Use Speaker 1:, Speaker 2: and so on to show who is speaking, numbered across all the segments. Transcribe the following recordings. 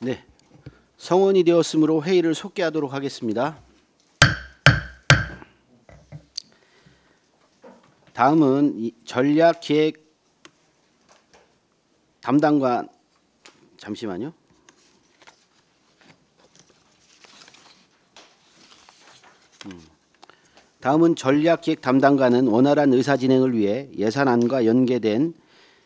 Speaker 1: 네, 성원이 되었으므로 회의를 속개하도록 하겠습니다. 다음은 전략기획 담당관, 잠시만요. 다음은 전략기획 담당관은 원활한 의사진행을 위해 예산안과 연계된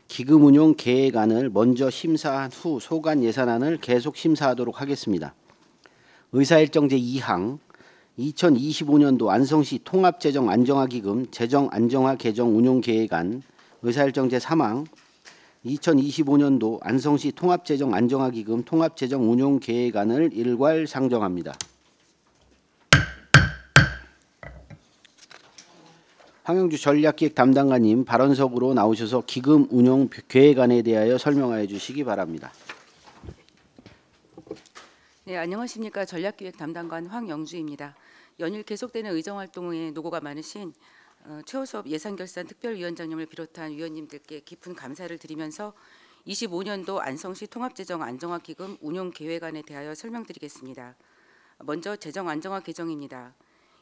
Speaker 1: 기금운용 계획안을 먼저 심사한 후 소관 예산안을 계속 심사하도록 하겠습니다. 의사일정 제2항 2025년도 안성시 통합재정 안정화기금 재정 안정화 개정 운용계획안, 의사일정 제3항 2025년도 안성시 통합재정 안정화기금 통합재정 운용계획안을 일괄 상정합니다. 황영주 전략기획 담당관님 발언석으로 나오셔서 기금 운용 계획안에 대하여 설명하여 주시기 바랍니다.
Speaker 2: 네, 안녕하십니까. 전략기획 담당관 황영주입니다. 연일 계속되는 의정활동에 노고가 많으신 최호섭 예산결산 특별위원장님을 비롯한 위원님들께 깊은 감사를 드리면서 25년도 안성시 통합재정 안정화기금 운용계획안에 대하여 설명드리겠습니다. 먼저 재정 안정화 개정입니다.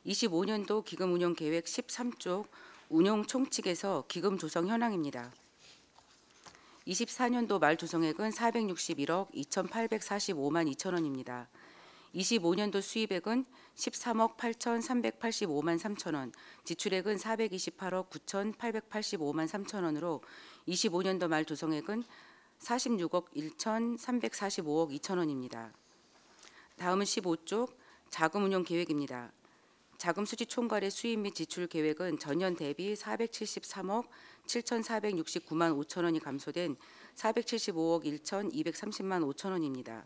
Speaker 2: 25년도 기금 운용 계획 13쪽 운용 총칙에서 기금 조성 현황입니다. 24년도 말 조성액은 461억 2,845만 2천원입니다. 25년도 수입액은 13억 8,385만 3천원, 지출액은 428억 9,885만 3천원으로 25년도 말 조성액은 46억 1,345억 2천원입니다. 다음은 15쪽 자금 운용 계획입니다. 자금 수지 총괄의 수입 및 지출 계획은 전년 대비 473억 7,469만 5천원이 감소된 475억 1,230만 5천원입니다.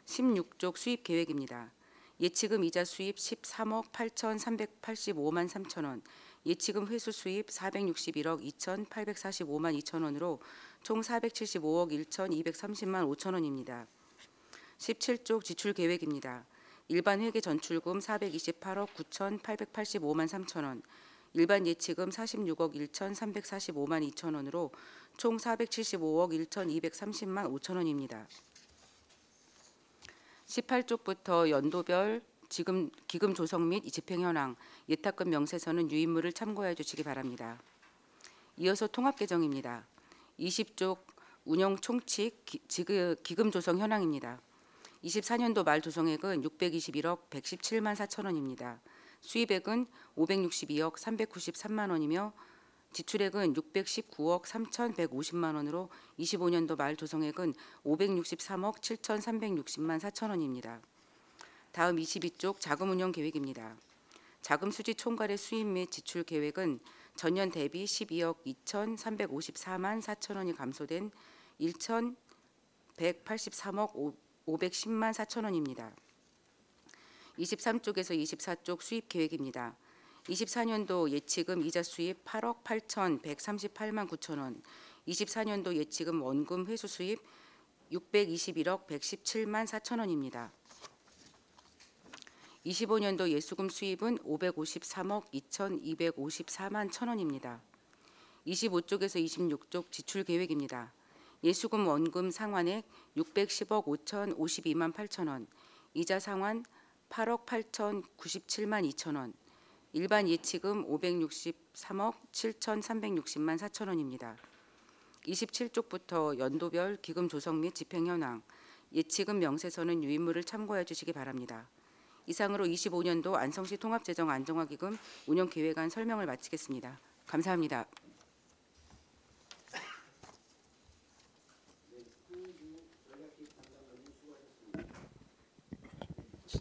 Speaker 2: 16쪽 수입 계획입니다. 예치금 이자 수입 13억 8,385만 3천원, 예치금 회수 수입 461억 2,845만 2천원으로 총 475억 1,230만 5천원입니다. 17쪽 지출 계획입니다. 일반 회계 전출금 428억 9,885만 3천원, 일반 예치금 46억 1,345만 2천원으로 총 475억 1,230만 5천원입니다. 18쪽부터 연도별 기금 조성 및 집행 현황, 예탁금 명세서는 유인물을 참고해 주시기 바랍니다. 이어서 통합개정입니다. 20쪽 운영 총칙 기금 조성 현황입니다. 24년도 말 조성액은 621억 117만 4천원입니다. 수입액은 562억 393만 원이며 지출액은 619억 3,150만 원으로 25년도 말 조성액은 563억 7,360만 4천원입니다. 다음 22쪽 자금 운용 계획입니다. 자금 수지 총괄의 수입 및 지출 계획은 전년 대비 12억 2,354만 4천원이 감소된 1,183억 510만 4천원입니다. 23쪽에서 24쪽 수입 계획입니다. 24년도 예치금 이자 수입 8억 8,138만 9천원, 24년도 예치금 원금 회수 수입 621억 117만 4천원입니다. 25년도 예수금 수입은 553억 2,254만 1천원입니다. 25쪽에서 26쪽 지출 계획입니다. 예수금 원금 상환액 610억 5,052만 8천원, 이자 상환 8억 8,097만 2천원, 일반 예치금 563억 7,360만 4천원입니다. 27쪽부터 연도별 기금 조성 및 집행 현황, 예치금 명세서는 유인물을 참고해 주시기 바랍니다. 이상으로 25년도 안성시 통합재정 안정화기금 운영계획안 설명을 마치겠습니다. 감사합니다.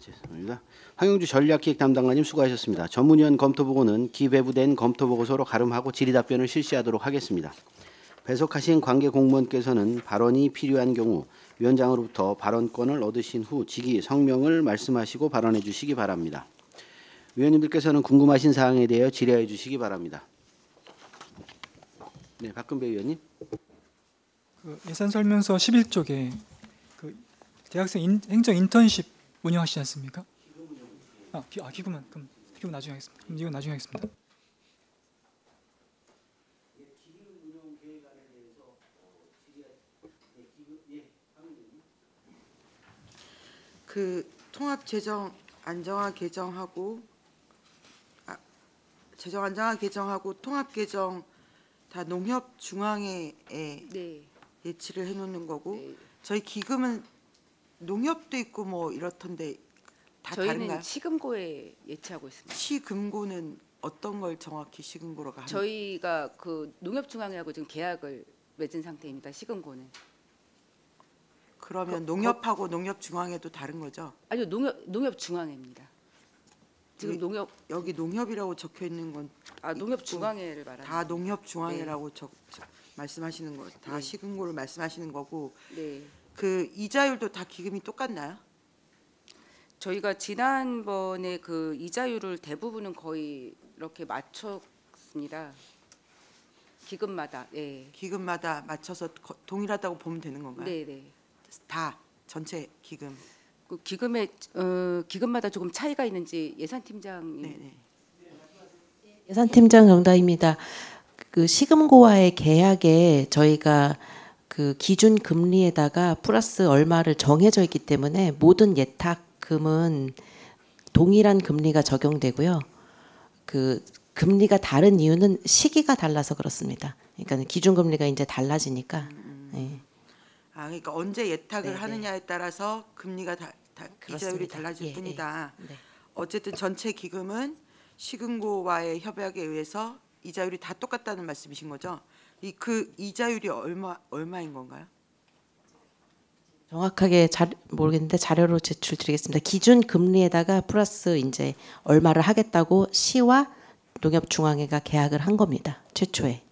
Speaker 1: 죄송합니다. 황영주 전략기획 담당관님 수고하셨습니다. 전문위원 검토보고는 기배부된 검토보고서로 가름하고 질의답변을 실시하도록 하겠습니다. 배석하신 관계 공무원께서는 발언이 필요한 경우 위원장으로부터 발언권을 얻으신 후 직위 성명을 말씀하시고 발언해 주시기 바랍니다. 위원님들께서는 궁금하신 사항에 대하여 질의해 주시기 바랍니다. 네, 박근배 위원님.
Speaker 3: 예산설명서 11쪽에 대학생 행정 인턴십 운영하시지 않습니까? 기금은 그럼 기금 나중에 하겠습니다. 그럼 이건 나중에 하겠습니다.
Speaker 4: 그 통합 재정 안정화 개정하고 재정 안정화 개정하고 통합 개정 다 농협 중앙회에
Speaker 2: 네.
Speaker 4: 예치를 해놓는 거고
Speaker 2: 네.
Speaker 4: 저희 기금은 농협도 있고 뭐 이렇던데 다
Speaker 2: 저희는
Speaker 4: 다른가요?
Speaker 2: 시금고에 예치하고 있습니다.
Speaker 4: 시금고는 어떤 걸 정확히 시금고라고 하는?
Speaker 2: 저희가 그 농협중앙회하고 지금 계약을 맺은 상태입니다. 시금고는.
Speaker 4: 그러면 농협하고 농협중앙회도 다른 거죠?
Speaker 2: 아니요, 농협중앙회입니다. 지금
Speaker 4: 이-
Speaker 2: 농협
Speaker 4: 여기 농협이라고 적혀 있는 건 다
Speaker 2: 농협중앙회를 말하는.
Speaker 4: 농협중앙회라고 말씀하시는 거, 다
Speaker 2: 네.
Speaker 4: 시금고를 말씀하시는 거고
Speaker 2: 네.
Speaker 4: 그 이자율도 다 기금이 똑같나요?
Speaker 2: 저희가 지난번에 그 이자율을 대부분은 거의 이렇게 맞췄습니다. 기금마다. 네.
Speaker 4: 기금마다 맞춰서 동일하다고 보면 되는 건가요?
Speaker 2: 네, 네.
Speaker 4: 다 전체 기금.
Speaker 2: 그 기금의 기금마다 조금 차이가 있는지 예산팀장님.
Speaker 4: 네, 네.
Speaker 5: 예산팀장 정다입니다. 그 시금고와의 계약에 저희가 그 기준 금리에다가 플러스 얼마를 정해져 있기 때문에 모든 예탁금은 동일한 금리가 적용되고요. 그 금리가 다른 이유는 시기가 달라서 그렇습니다. 그러니까 기준 금리가 이제 달라지니까. 네.
Speaker 4: 아, 그러니까 언제 예탁을
Speaker 5: 네, 네.
Speaker 4: 하느냐에 따라서 금리가 이자율이
Speaker 5: 그렇습니다.
Speaker 4: 달라질
Speaker 5: 예,
Speaker 4: 뿐이다.
Speaker 5: 네.
Speaker 4: 어쨌든 전체 기금은 시금고와의 협약에 의해서 이자율이 다 똑같다는 말씀이신 거죠? 그 이자율이 얼마인 건가요?
Speaker 5: 정확하게 모르겠는데 자료로 제출드리겠습니다. 기준 금리에다가 플러스 이제 얼마를 하겠다고 시와 농협중앙회가 계약을 한 겁니다. 최초에.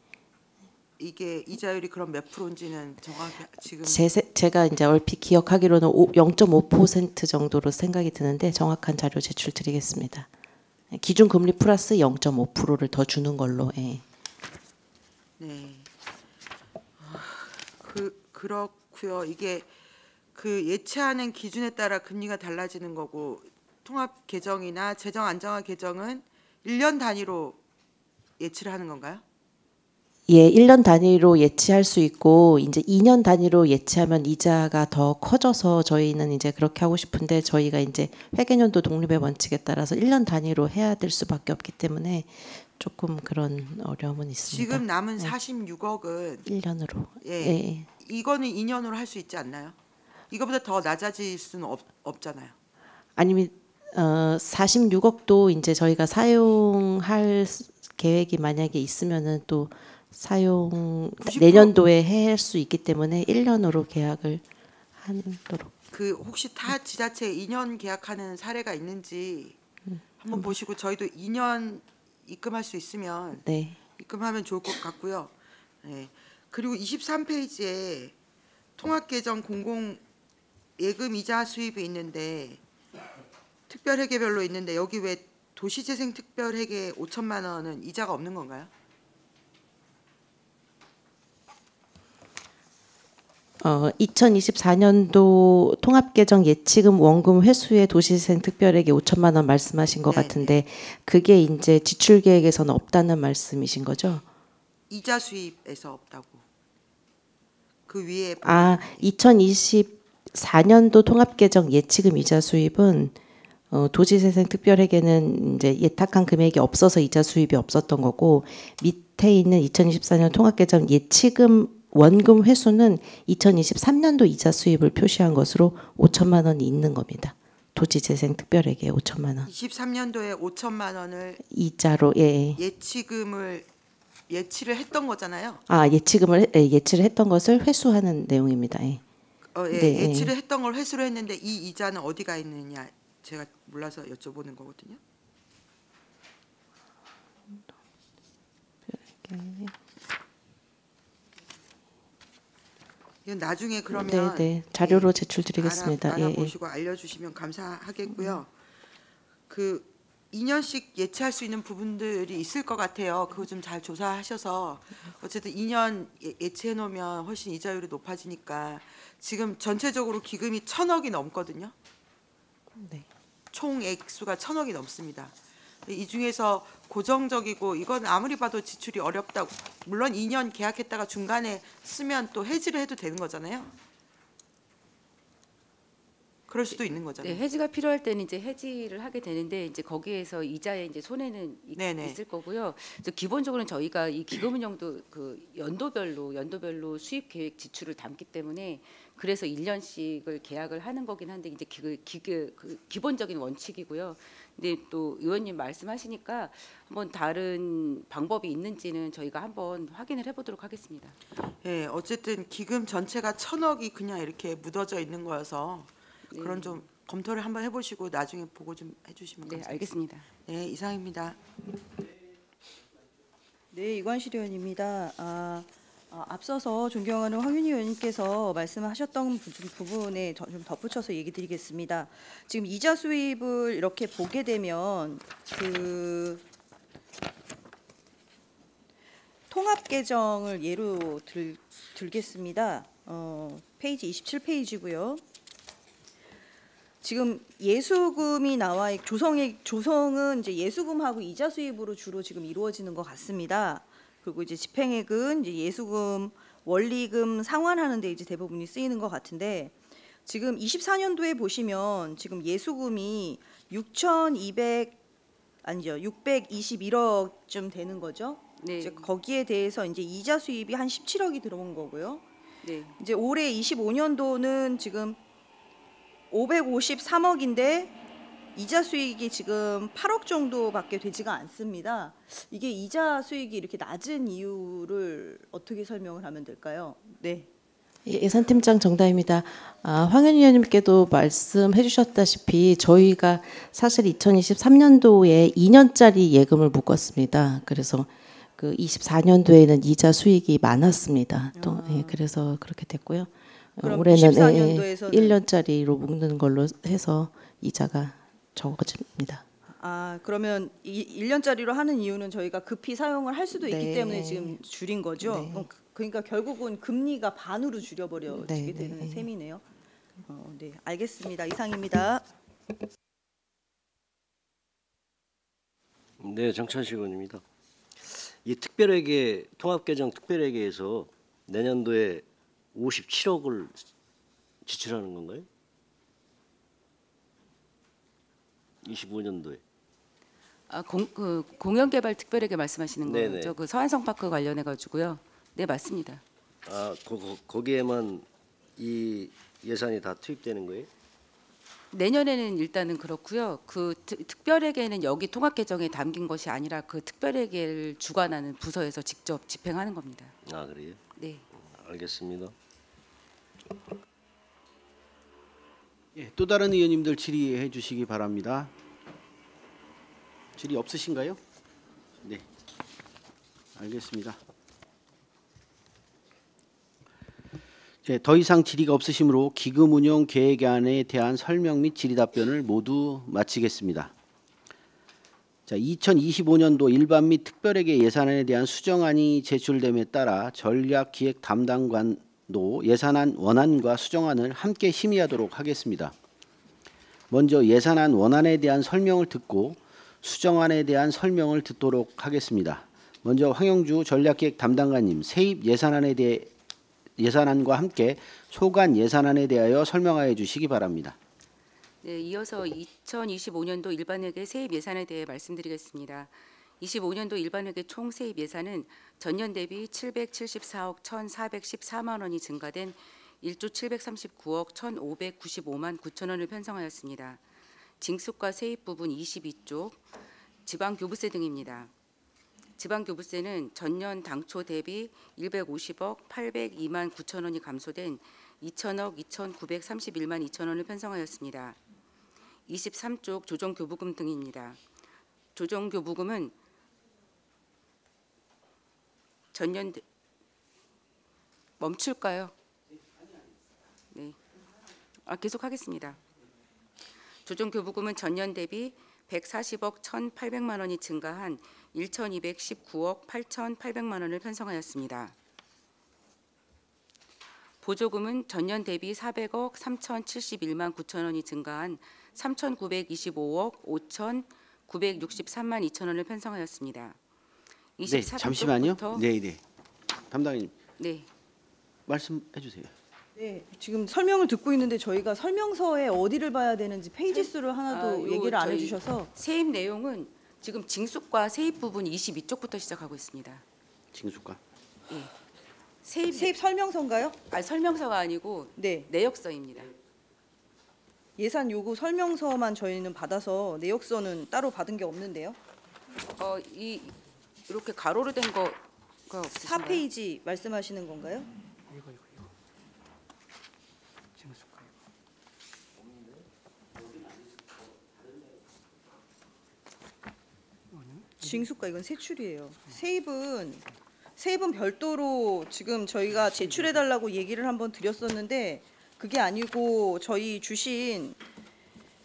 Speaker 4: 이게 이자율이 그럼 몇 프로인지는 정확히 지금
Speaker 5: 제가 이제 얼핏 기억하기로는 0.5% 정도로 생각이 드는데 정확한 자료 제출드리겠습니다. 기준 금리 플러스 0.5%를 더 주는 걸로. 예.
Speaker 4: 네. 그렇고요. 이게 그 예치하는 기준에 따라 금리가 달라지는 거고 통합 개정이나 재정 안정화 개정은 1년 단위로 예치를 하는 건가요?
Speaker 5: 예, 1년 단위로 예치할 수 있고 이제 2년 단위로 예치하면 이자가 더 커져서 저희는 이제 그렇게 하고 싶은데 저희가 이제 회계연도 독립의 원칙에 따라서 1년 단위로 해야 될 수밖에 없기 때문에 조금 그런 어려움은 있습니다.
Speaker 4: 지금 남은
Speaker 5: 네.
Speaker 4: 46억은
Speaker 5: 1년으로.
Speaker 4: 예,
Speaker 5: 예.
Speaker 4: 이거는 2년으로 할 수 있지 않나요? 이거보다 더 낮아질 수는 없잖아요.
Speaker 5: 아니면 46억도 이제 저희가 사용할 계획이 만약에 있으면은 또 사용
Speaker 4: 90%
Speaker 5: 내년도에 할 수 있기 때문에 1년으로 계약을 하도록.
Speaker 4: 그 혹시 타 지자체 2년 계약하는 사례가 있는지 한번 보시고 저희도 2년 입금할 수 있으면
Speaker 5: 네.
Speaker 4: 입금하면 좋을 것 같고요. 네. 그리고 23페이지에 통합개정 공공 예금 이자 수입이 있는데 특별회계별로 있는데 여기 왜 도시재생 특별회계 5천만 원은 이자가 없는 건가요?
Speaker 5: 2024년도 통합개정 예치금 원금 회수의 도시재생 특별회계 5천만 원 말씀하신 것
Speaker 4: 네,
Speaker 5: 같은데 그게 이제 지출 계획에서는 없다는 말씀이신 거죠?
Speaker 4: 이자 수입에서 없다고. 그 위에
Speaker 5: 2024년도 통합개정 예치금 이자 수입은 도시재생 특별회계는 이제 예탁한 금액이 없어서 이자 수입이 없었던 거고 밑에 있는 2024년 통합개정 예치금 원금 회수는 2023년도 이자 수입을 표시한 것으로 5천만 원이 있는 겁니다. 도시재생 특별회계 5천만 원
Speaker 4: 23년도에 5천만 원을
Speaker 5: 이자로
Speaker 4: 예치를 했던 거잖아요.
Speaker 5: 예치를 했던 것을 회수하는 내용입니다. 예. 네,
Speaker 4: 예치를 했던 걸 회수를 했는데 이 이자는 어디가 있느냐 제가 몰라서 여쭤보는 거거든요. 이건 나중에 그러면
Speaker 5: 네, 자료로 제출드리겠습니다.
Speaker 4: 알아보시고 알려주시면 감사하겠고요. 그 2년씩 예치할 수 있는 부분들이 있을 것 같아요. 그거 좀 잘 조사하셔서 어쨌든 2년 예치해 놓으면 훨씬 이자율이 높아지니까 지금 전체적으로 기금이 1,000억이 넘거든요.
Speaker 5: 네.
Speaker 4: 총 액수가 1,000억이 넘습니다. 이 중에서 고정적이고 이건 아무리 봐도 지출이 어렵다고 물론 2년 계약했다가 중간에 쓰면 또 해지를 해도 되는 거잖아요. 그럴 수도 있는 거잖아요.
Speaker 2: 네, 해지가 필요할 때는 이제 해지를 하게 되는데 이제 거기에서 이자에 이제 손해는
Speaker 4: 네네.
Speaker 2: 있을 거고요. 그래서 기본적으로는 저희가 이 기금운용도 그 연도별로 수입 계획 지출을 담기 때문에 그래서 1년씩을 계약을 하는 거긴 한데 이제 그 기본적인 원칙이고요. 근데 또 의원님 말씀하시니까 한번 다른 방법이 있는지는 저희가 한번 확인을 해보도록 하겠습니다.
Speaker 4: 예, 어쨌든 기금 전체가 1,000억이 그냥 이렇게 묻어져 있는 거여서
Speaker 2: 네.
Speaker 4: 그런 좀 검토를 한번 해보시고 나중에 보고 좀 해주시면
Speaker 2: 네,
Speaker 4: 감사하겠습니다.
Speaker 2: 알겠습니다.
Speaker 4: 네, 이상입니다.
Speaker 6: 네, 이관실 의원입니다. 앞서서 존경하는 황윤희 의원님께서 말씀하셨던 부분에 좀 덧붙여서 얘기 드리겠습니다. 지금 이자 수입을 이렇게 보게 되면 그 통합 계정을 예로 들겠습니다. 페이지 27페이지고요. 지금 예수금이 나와 조성은 이제 예수금하고 이자 수입으로 주로 지금 이루어지는 것 같습니다. 그리고 이제 집행액은 이제 예수금, 원리금 상환하는 데 이제 대부분이 쓰이는 것 같은데 지금 24년도에 보시면 지금 예수금이 621억쯤 되는 거죠.
Speaker 2: 네,
Speaker 6: 이제 거기에 대해서 이제 이자 수입이 한 17억이 들어온 거고요.
Speaker 2: 네,
Speaker 6: 이제 올해 25년도는 지금 553억인데 이자 수익이 지금 8억 정도밖에 되지가 않습니다. 이게 이자 수익이 이렇게 낮은 이유를 어떻게 설명을 하면 될까요? 네.
Speaker 5: 예산팀장 정다입니다. 황현희 의원님께도 말씀해 주셨다시피 저희가 사실 2023년도에 2년짜리 예금을 묶었습니다. 그래서 그 24년도에는 이자 수익이 많았습니다. 또 예, 그래서 그렇게 됐고요.
Speaker 6: 그럼
Speaker 5: 올해는
Speaker 6: 24년도에서는
Speaker 5: 1년짜리로 묶는 걸로 해서 이자가 적어집니다.
Speaker 6: 그러면 1년짜리로 하는 이유는 저희가 급히 사용을 할 수도 있기
Speaker 5: 네.
Speaker 6: 때문에 지금 줄인 거죠.
Speaker 5: 네.
Speaker 6: 그러니까 결국은 금리가 반으로 줄여버려지게
Speaker 5: 네,
Speaker 6: 되는
Speaker 5: 네.
Speaker 6: 셈이네요. 네, 알겠습니다. 이상입니다.
Speaker 7: 네, 정찬식 의원입니다. 이 특별회계 통합개정 특별회계에서 내년도에 57억을 지출하는 건가요? 25년도에.
Speaker 2: 공연개발 특별회계 말씀하시는
Speaker 7: 네네.
Speaker 2: 거죠? 그 서안성파크 관련해 가지고요. 네, 맞습니다.
Speaker 7: 거기에만 이 예산이 다 투입되는 거예요?
Speaker 2: 내년에는 일단은 그렇고요. 그 특별회계는 여기 통합개정에 담긴 것이 아니라 그 특별회계를 주관하는 부서에서 직접 집행하는 겁니다.
Speaker 7: 아, 그래요?
Speaker 2: 네.
Speaker 7: 알겠습니다.
Speaker 1: 예, 또 다른 의원님들 질의해 주시기 바랍니다. 질의 없으신가요? 네, 알겠습니다. 예, 더 이상 질의가 없으시므로 기금 운용 계획안에 대한 설명 및 질의 답변을 모두 마치겠습니다. 자, 2025년도 일반 및 특별회계 예산안에 대한 수정안이 제출됨에 따라 전략기획 담당관도 예산안 원안과 수정안을 함께 심의하도록 하겠습니다. 먼저 예산안 원안에 대한 설명을 듣고 수정안에 대한 설명을 듣도록 하겠습니다. 먼저 황영주 전략기획 담당관님, 세입 예산안과 함께 소관 예산안에 대하여 설명하여 주시기 바랍니다.
Speaker 2: 네, 이어서 2025년도 일반회계 세입 예산에 대해 말씀드리겠습니다. 25년도 일반회계 총 세입 예산은 전년 대비 774억 1,414만 원이 증가된 1조 739억 1,595만 9천 원을 편성하였습니다. 징수과 세입 부분 22쪽, 지방교부세 등입니다. 지방교부세는 전년 당초 대비 150억 802만 9천 원이 감소된 2천억 2,931만 2천 원을 편성하였습니다. 23쪽 조정교부금 등입니다. 조정교부금은 전년 멈출까요? 네, 계속하겠습니다. 조정교부금은 전년 대비 140억 1,800만 원이 증가한 1,219억 8,800만 원을 편성하였습니다. 보조금은 전년 대비 400억 3,071만 9천 원이 증가한 3,925억 5,963만 2천 원을 편성하였습니다.
Speaker 1: 네, 잠시만요. 네, 네. 담당님
Speaker 2: 네,
Speaker 1: 말씀해 주세요.
Speaker 6: 네, 지금 설명을 듣고 있는데 저희가 설명서에 어디를 봐야 되는지 페이지 수를 하나도
Speaker 2: 요
Speaker 6: 얘기를 안
Speaker 2: 저희
Speaker 6: 해주셔서
Speaker 2: 세입 내용은 지금 징수과 세입 부분 22쪽부터 시작하고 있습니다.
Speaker 1: 징수과.
Speaker 2: 예. 세입,
Speaker 6: 세입 설명서인가요?
Speaker 2: 설명서가 아니고
Speaker 6: 네,
Speaker 2: 내역서입니다.
Speaker 6: 예산 요구 설명서만 저희는 받아서 내역서는 따로 받은 게 없는데요.
Speaker 2: 이 이렇게 가로로 된 거가 없으신가요?
Speaker 6: 4페이지 말씀하시는 건가요?
Speaker 3: 이거. 징수과
Speaker 6: 징수과 이건 세출이에요. 세입은 별도로 지금 저희가 제출해 달라고 얘기를 한번 드렸었는데 그게 아니고 저희 주신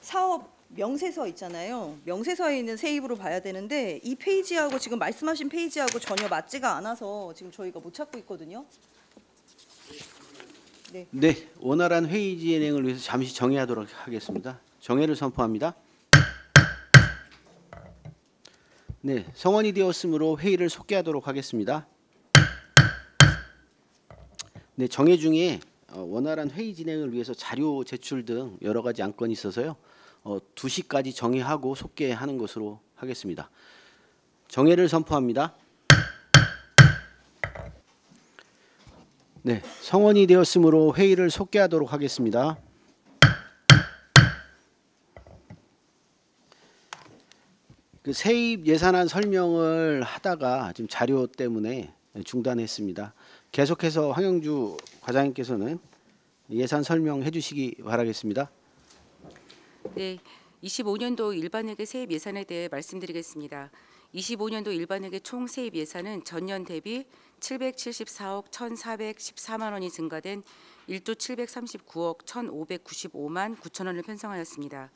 Speaker 6: 사업 명세서 있잖아요. 명세서에 있는 세입으로 봐야 되는데 이 페이지하고 지금 말씀하신 페이지하고 전혀 맞지가 않아서 지금 저희가 못 찾고 있거든요.
Speaker 1: 네, 원활한 회의 진행을 위해서 잠시 정회하도록 하겠습니다. 정회를 선포합니다. 네, 성원이 되었으므로 회의를 속개하도록 하겠습니다. 네, 정회 중에 원활한 회의 진행을 위해서 자료 제출 등 여러 가지 안건이 있어서요. 2시까지 정회하고 속개하는 것으로 하겠습니다. 정회를 선포합니다. 네, 성원이 되었으므로 회의를 속개하도록 하겠습니다. 그 세입 예산안 설명을 하다가 지금 자료 때문에 중단했습니다. 계속해서 황영주 과장님께서는 예산 설명해 주시기 바라겠습니다.
Speaker 2: 네, 25년도 일반회계 세입 예산에 대해 말씀드리겠습니다. 25년도 일반회계 총 세입 예산은 전년 대비 774억 1,414만 원이 증가된 1조 739억 1,595만 9천 원을 편성하였습니다.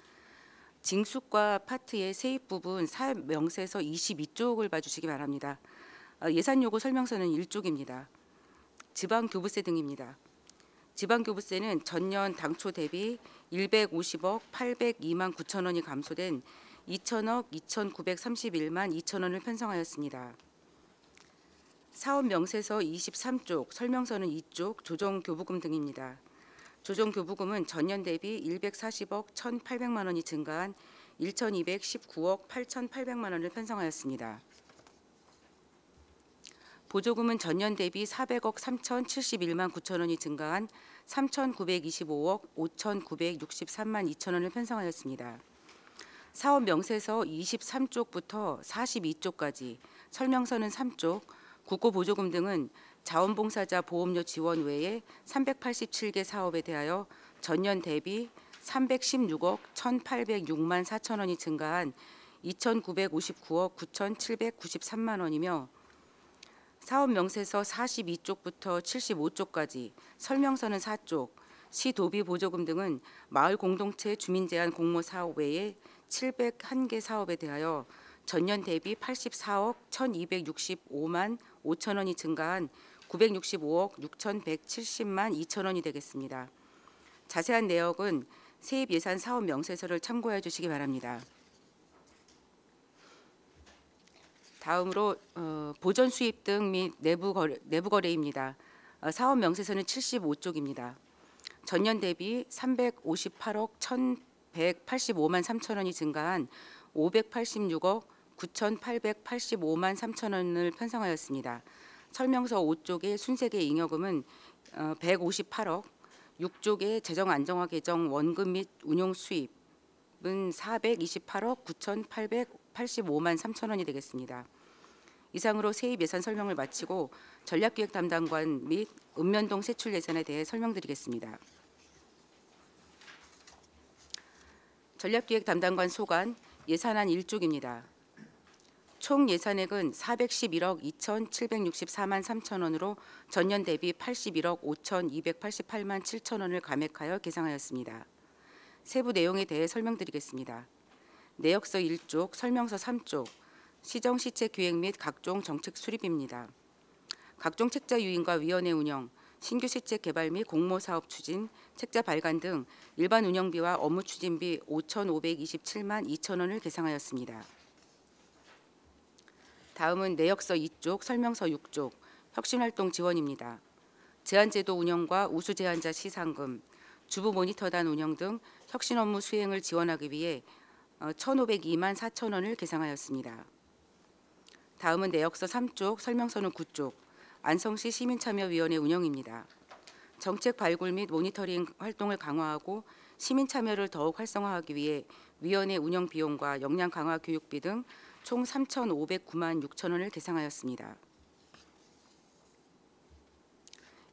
Speaker 2: 징수과 파트의 세입 부분 사업 명세서 22쪽을 봐주시기 바랍니다. 예산 요구 설명서는 1쪽입니다. 지방교부세 등입니다. 지방교부세는 전년 당초 대비 150억 802만 9천 원이 감소된 2천억 2,931만 2천 원을 편성하였습니다. 사업 명세서 23쪽, 설명서는 2쪽, 조정교부금 등입니다. 조정교부금은 전년 대비 140억 1,800만 원이 증가한 1,219억 8,800만 원을 편성하였습니다. 보조금은 전년 대비 400억 3,071만 9천 원이 증가한 3,925억 5,963만 2천 원을 편성하였습니다. 사업 명세서 23쪽부터 42쪽까지, 설명서는 3쪽, 국고보조금 등은 자원봉사자 보험료 지원 외에 387개 사업에 대하여 전년 대비 316억 1,806만 4천 원이 증가한 2,959억 9,793만 원이며 사업 명세서 42쪽부터 75쪽까지, 설명서는 4쪽, 시도비 보조금 등은 마을 공동체 주민 제한 공모 사업 외에 701개 사업에 대하여 전년 대비 84억 1,265만 5천 원이 증가한 965억 6,170만 2천 원이 되겠습니다. 자세한 내역은 세입 예산 사업 명세서를 참고해 주시기 바랍니다. 다음으로 보전 수입 등 및 내부 거래입니다. 사업 명세서는 75쪽입니다. 전년 대비 358억 1,185만 3천 원이 증가한 586억 9,885만 3천 원을 편성하였습니다. 설명서 5쪽의 순세계 잉여금은 158억, 6쪽의 재정 안정화 계정 원금 및 운용 수입은 428억 9,885만 3천 원이 되겠습니다. 이상으로 세입 예산 설명을 마치고 전략기획 담당관 및 읍면동 세출 예산에 대해 설명드리겠습니다. 전략기획 담당관 소관 예산안 1쪽입니다. 총 예산액은 411억 2,764만 3천 원으로 전년 대비 81억 5,288만 7천 원을 감액하여 계상하였습니다. 세부 내용에 대해 설명드리겠습니다. 내역서 1쪽, 설명서 3쪽, 시정시책 기획 및 각종 정책 수립입니다. 각종 책자 유인과 위원회 운영, 신규 시책 개발 및 공모사업 추진, 책자 발간 등 일반 운영비와 업무 추진비 5,527만 2천 원을 계상하였습니다. 다음은 내역서 2쪽, 설명서 6쪽, 혁신활동 지원입니다. 제한제도 운영과 우수제한자 시상금, 주부 모니터단 운영 등 혁신 업무 수행을 지원하기 위해 1,502만 4천 원을 계상하였습니다. 다음은 내역서 3쪽, 설명서는 9쪽, 안성시 시민참여위원회 운영입니다. 정책 발굴 및 모니터링 활동을 강화하고 시민 참여를 더욱 활성화하기 위해 위원회 운영 비용과 역량 강화 교육비 등 총 3,509만 6천 원을 계상하였습니다.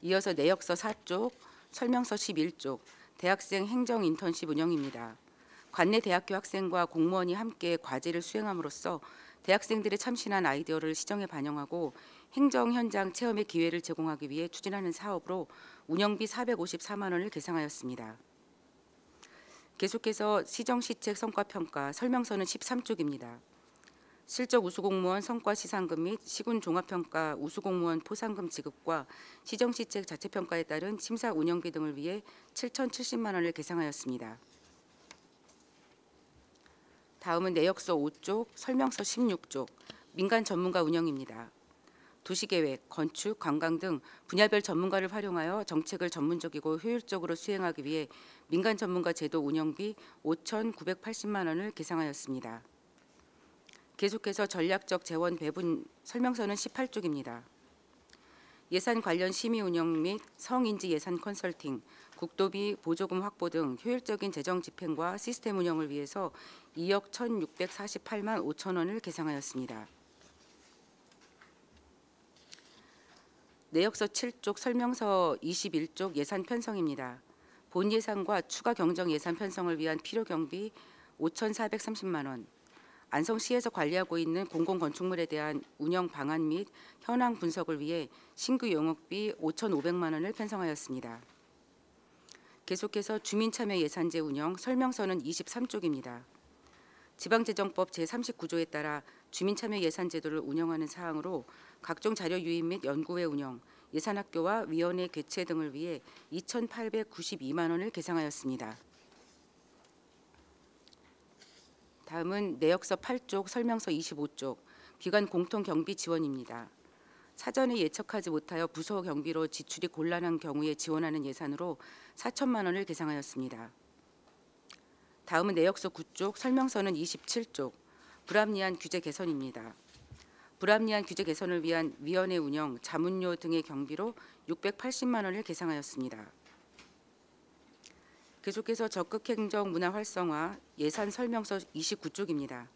Speaker 2: 이어서 내역서 4쪽, 설명서 11쪽, 대학생 행정 인턴십 운영입니다. 관내 대학교 학생과 공무원이 함께 과제를 수행함으로써 대학생들의 참신한 아이디어를 시정에 반영하고 행정 현장 체험의 기회를 제공하기 위해 추진하는 사업으로 운영비 454만 원을 계상하였습니다. 계속해서 시정시책 성과평가 설명서는 13쪽입니다. 실적 우수공무원 성과 시상금 및 시군 종합평가 우수공무원 포상금 지급과 시정시책 자체평가에 따른 심사 운영비 등을 위해 7,070만 원을 계상하였습니다. 다음은 내역서 5쪽, 설명서 16쪽, 민간 전문가 운영입니다. 도시계획, 건축, 관광 등 분야별 전문가를 활용하여 정책을 전문적이고 효율적으로 수행하기 위해 민간 전문가 제도 운영비 5,980만 원을 계상하였습니다. 계속해서 전략적 재원 배분 설명서는 18쪽입니다. 예산 관련 심의 운영 및 성인지 예산 컨설팅, 국도비 보조금 확보 등 효율적인 재정 집행과 시스템 운영을 위해서 2억 1,648만 5천 원을 계상하였습니다. 내역서 7쪽 설명서 21쪽 예산 편성입니다. 본 예산과 추가 경정 예산 편성을 위한 필요 경비 5,430만 원, 안성시에서 관리하고 있는 공공건축물에 대한 운영 방안 및 현황 분석을 위해 신규 용역비 5,500만 원을 편성하였습니다. 계속해서 주민참여 예산제 운영 설명서는 23쪽입니다. 지방재정법 제39조에 따라 주민참여 예산제도를 운영하는 사항으로 각종 자료 유입 및 연구회 운영, 예산학교와 위원회 개최 등을 위해 2,892만 원을 계상하였습니다. 다음은 내역서 8쪽, 설명서 25쪽, 기관 공통 경비 지원입니다. 사전에 예측하지 못하여 부서 경비로 지출이 곤란한 경우에 지원하는 예산으로 4천만 원을 계상하였습니다. 다음은 내역서 9쪽, 설명서는 27쪽, 불합리한 규제 개선입니다. 불합리한 규제 개선을 위한 위원회 운영, 자문료 등의 경비로 680만 원을 계상하였습니다. 계속해서 적극행정 문화 활성화 예산 설명서 29쪽입니다.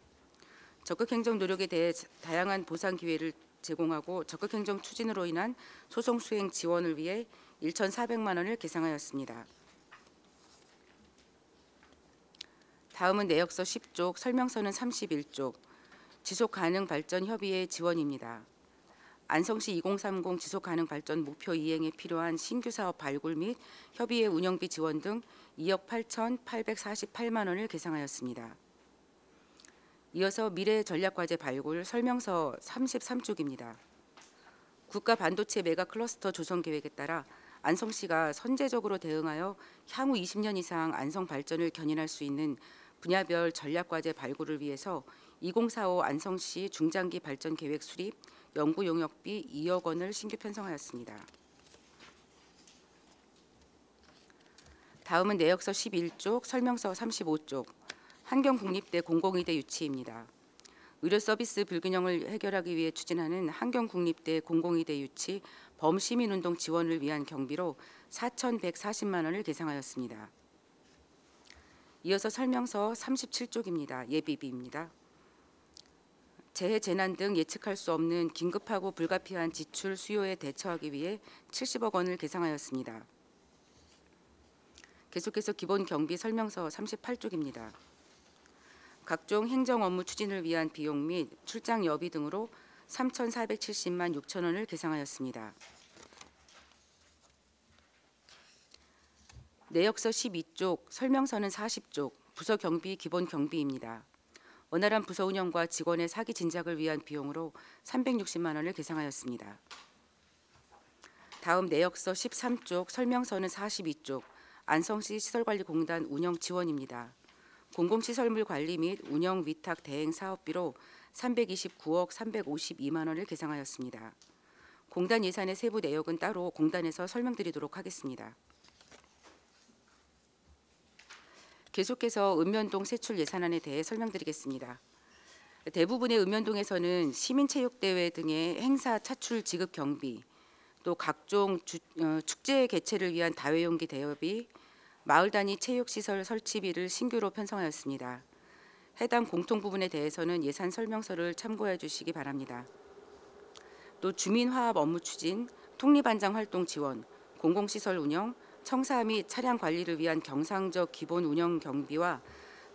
Speaker 2: 적극행정 노력에 대해 다양한 보상 기회를 제공하고 적극행정 추진으로 인한 소송 수행 지원을 위해 1,400만 원을 계상하였습니다. 다음은 내역서 10쪽, 설명서는 31쪽, 지속가능발전협의회 지원입니다. 안성시 2030 지속가능발전 목표 이행에 필요한 신규 사업 발굴 및 협의회 운영비 지원 등 2억 8,848만 원을 계상하였습니다. 이어서 미래 전략과제 발굴 설명서 33쪽입니다. 국가 반도체 메가 클러스터 조성 계획에 따라 안성시가 선제적으로 대응하여 향후 20년 이상 안성 발전을 견인할 수 있는 분야별 전략과제 발굴을 위해서 2045 안성시 중장기 발전 계획 수립 연구 용역비 2억 원을 신규 편성하였습니다. 다음은 내역서 11쪽, 설명서 35쪽, 한경국립대 공공의대 유치입니다. 의료 서비스 불균형을 해결하기 위해 추진하는 한경국립대 공공의대 유치 범시민운동 지원을 위한 경비로 4,140만 원을 계상하였습니다. 이어서 설명서 37쪽입니다. 예비비입니다. 재해, 재난 등 예측할 수 없는 긴급하고 불가피한 지출 수요에 대처하기 위해 70억 원을 계상하였습니다. 계속해서 기본 경비 설명서 38쪽입니다. 각종 행정 업무 추진을 위한 비용 및 출장 여비 등으로 3,470만 6천 원을 계상하였습니다. 내역서 12쪽, 설명서는 40쪽, 부서 경비 기본 경비입니다. 원활한 부서 운영과 직원의 사기 진작을 위한 비용으로 360만 원을 계상하였습니다. 다음 내역서 13쪽, 설명서는 42쪽, 안성시 시설관리공단 운영 지원입니다. 공공시설물 관리 및 운영 위탁 대행 사업비로 329억 352만 원을 계상하였습니다. 공단 예산의 세부 내역은 따로 공단에서 설명드리도록 하겠습니다. 계속해서 읍면동 세출 예산안에 대해 설명드리겠습니다. 대부분의 읍면동에서는 시민체육대회 등의 행사 차출 지급 경비, 또 각종 축제 개최를 위한 다회용기 대여비, 마을 단위 체육시설 설치비를 신규로 편성하였습니다. 해당 공통 부분에 대해서는 예산 설명서를 참고해 주시기 바랍니다. 또 주민화합 업무 추진, 통립안장 활동 지원, 공공시설 운영, 청사 및 차량 관리를 위한 경상적 기본 운영 경비와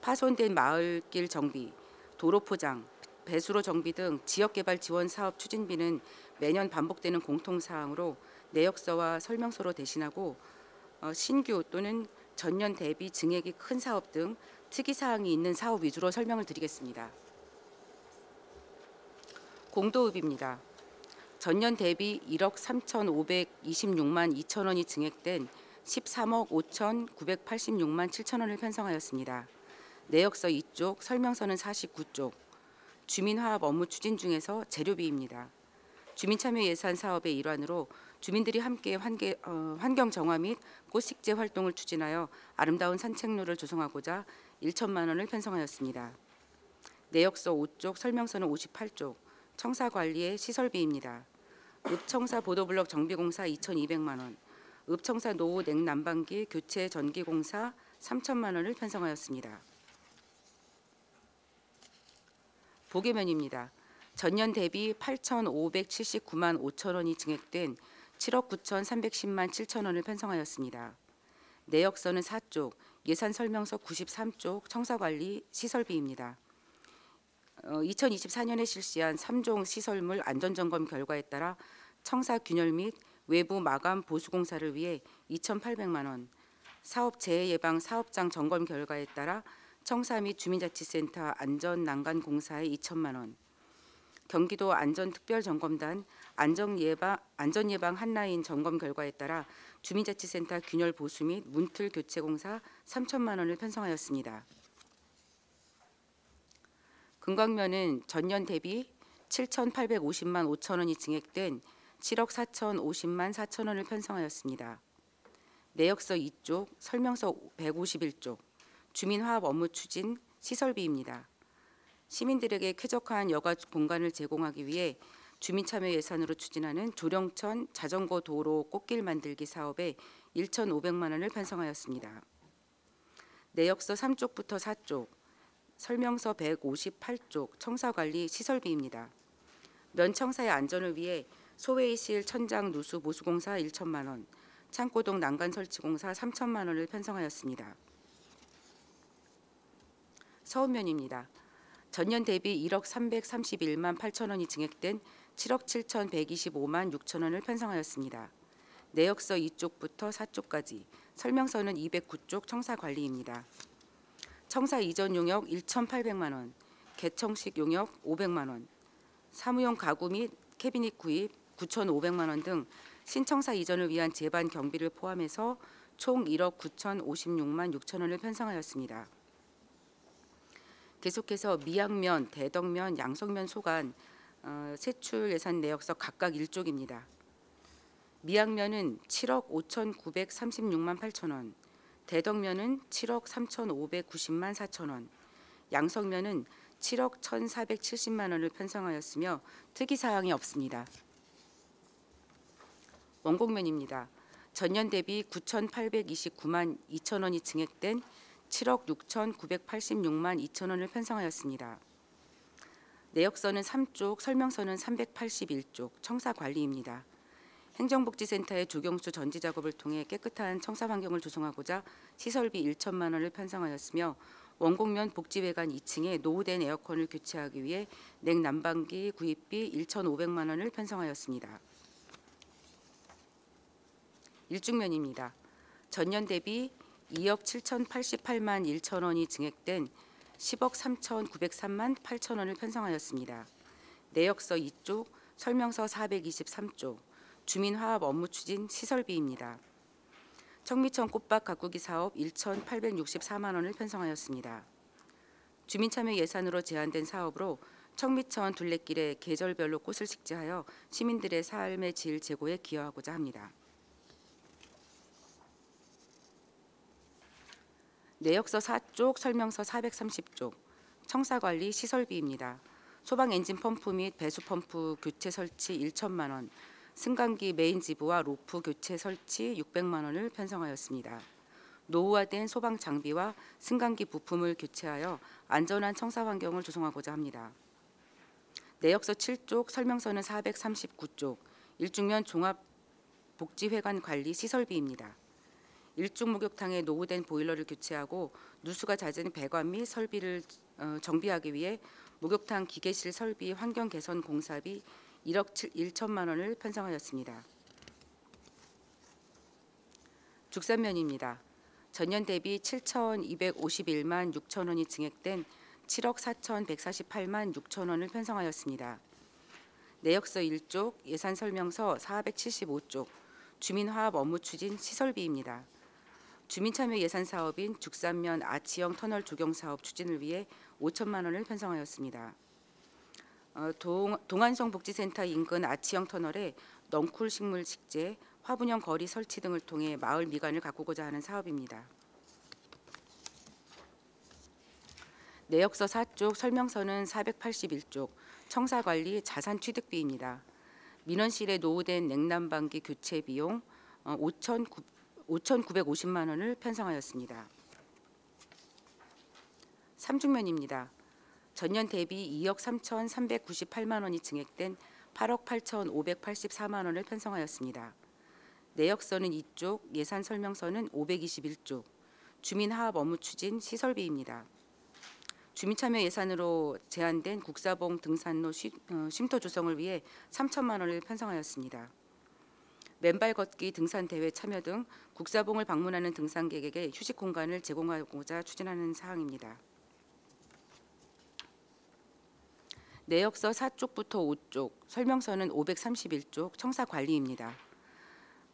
Speaker 2: 파손된 마을길 정비, 도로 포장, 배수로 정비 등 지역개발 지원 사업 추진비는 매년 반복되는 공통사항으로 내역서와 설명서로 대신하고 신규 또는 전년 대비 증액이 큰 사업 등 특이사항이 있는 사업 위주로 설명을 드리겠습니다. 공도읍입니다. 전년 대비 1억 3,526만 2천 원이 증액된 13억 5,986만 7천 원을 편성하였습니다. 내역서 2쪽, 설명서는 49쪽. 주민화합 업무 추진 중에서 재료비입니다. 주민참여 예산 사업의 일환으로 주민들이 함께 환경 정화 및 꽃식재 활동을 추진하여 아름다운 산책로를 조성하고자 1천만 원을 편성하였습니다. 내역서 5쪽, 설명서는 58쪽. 청사 관리의 시설비입니다. 읍청사 보도블럭 정비공사 2,200만 원, 읍청사 노후 냉난방기 교체 전기공사 3천만 원을 편성하였습니다. 보계면입니다. 전년 대비 8,579만 5천 원이 증액된 7억 9,310만 7천 원을 편성하였습니다. 내역서는 4쪽, 예산 설명서 93쪽, 청사관리 시설비입니다. 2024년에 실시한 3종 시설물 안전점검 결과에 따라 청사 균열 및 외부 마감 보수 공사를 위해 2,800만 원, 사업 재해 예방 사업장 점검 결과에 따라 청사 및 주민자치센터 안전난간 공사에 2천만 원, 경기도 안전특별점검단 안전예방 한라인 점검 결과에 따라 주민자치센터 균열 보수 및 문틀 교체 공사 3천만 원을 편성하였습니다. 금강면은 전년 대비 7,850만 5천 원이 증액된 7억 4,050만 4천 원을 편성하였습니다. 내역서 2쪽, 설명서 151쪽, 주민화합 업무 추진 시설비입니다. 시민들에게 쾌적한 여가 공간을 제공하기 위해 주민참여 예산으로 추진하는 조령천 자전거 도로 꽃길 만들기 사업에 1,500만 원을 편성하였습니다. 내역서 3쪽부터 4쪽, 설명서 158쪽 청사관리 시설비입니다. 면청사의 안전을 위해 소회의실 천장 누수 보수공사 1천만 원, 창고동 난간 설치공사 3천만 원을 편성하였습니다. 서운면입니다. 전년 대비 1억 331만 8천 원이 증액된 7억 7,125만 6천 원을 편성하였습니다. 내역서 2쪽부터 4쪽까지, 설명서는 209쪽 청사관리입니다. 청사 이전 용역 1,800만 원, 개청식 용역 500만 원, 사무용 가구 및 캐비닛 구입 9,500만 원 등 신청사 이전을 위한 제반 경비를 포함해서 총 1억 9,056만 6천 원을 편성하였습니다. 계속해서 미양면, 대덕면, 양석면 소관 세출 예산 내역서 각각 1쪽입니다. 미양면은 7억 5,936만 8천 원, 대덕면은 7억 3,590만 4천 원, 양석면은 7억 1,470만 원을 편성하였으며 특이사항이 없습니다. 원곡면입니다. 전년 대비 9,829만 2천 원이 증액된 7억 6,986만 2천 원을 편성하였습니다. 내역서는 3쪽, 설명서는 381쪽, 청사관리입니다. 행정복지센터의 조경수 전지 작업을 통해 깨끗한 청사 환경을 조성하고자 시설비 1천만 원을 편성하였으며 원곡면 복지회관 2층에 노후된 에어컨을 교체하기 위해 냉난방기 구입비 1,500만 원을 편성하였습니다. 일중면입니다. 전년 대비 2억 7,088만 1천 원이 증액된 10억 3,903만 8천 원을 편성하였습니다. 내역서 2쪽, 설명서 423쪽, 주민화합 업무 추진 시설비입니다. 청미천 꽃밭 가꾸기 사업 1,864만 원을 편성하였습니다. 주민참여 예산으로 제한된 사업으로 청미천 둘레길에 계절별로 꽃을 식재하여 시민들의 삶의 질 제고에 기여하고자 합니다. 내역서 4쪽 설명서 430쪽 청사관리 시설비입니다. 소방 엔진 펌프 및 배수 펌프 교체 설치 1천만 원, 승강기 메인 지부와 로프 교체 설치 600만 원을 편성하였습니다. 노후화된 소방 장비와 승강기 부품을 교체하여 안전한 청사 환경을 조성하고자 합니다. 내역서 7쪽 설명서는 439쪽 일중면 종합복지회관 관리 시설비입니다. 일중 목욕탕에 노후된 보일러를 교체하고 누수가 잦은 배관 및 설비를 정비하기 위해 목욕탕 기계실 설비 환경 개선 공사비 1억 1천만 원을 편성하였습니다. 죽산면입니다. 전년 대비 7,251만 6천 원이 증액된 7억 4,148만 6천 원을 편성하였습니다. 내역서 1쪽 예산 설명서 475쪽 주민화합 업무 추진 시설비입니다. 주민참여 예산 사업인 죽산면 아치형 터널 조경 사업 추진을 위해 5천만 원을 편성하였습니다. 동안성 복지센터 인근 아치형 터널에 넝쿨 식물 식재, 화분형 거리 설치 등을 통해 마을 미관을 가꾸고자 하는 사업입니다. 내역서 4쪽 설명서는 481쪽 청사관리 자산 취득비입니다. 민원실에 노후된 냉난방기 교체 비용 5,950만 원을 편성하였습니다. 삼중면입니다. 전년 대비 2억 3,398만 원이 증액된 8억 8,584만 원을 편성하였습니다. 내역서는 2쪽, 예산 설명서는 521쪽, 주민화합 업무 추진 시설비입니다. 주민참여 예산으로 제한된 국사봉 등산로 쉼터 조성을 위해 3천만 원을 편성하였습니다. 맨발 걷기 등산 대회 참여 등 국사봉을 방문하는 등산객에게 휴식 공간을 제공하고자 추진하는 사항입니다. 내역서 4쪽부터 5쪽, 설명서는 531쪽 청사관리입니다.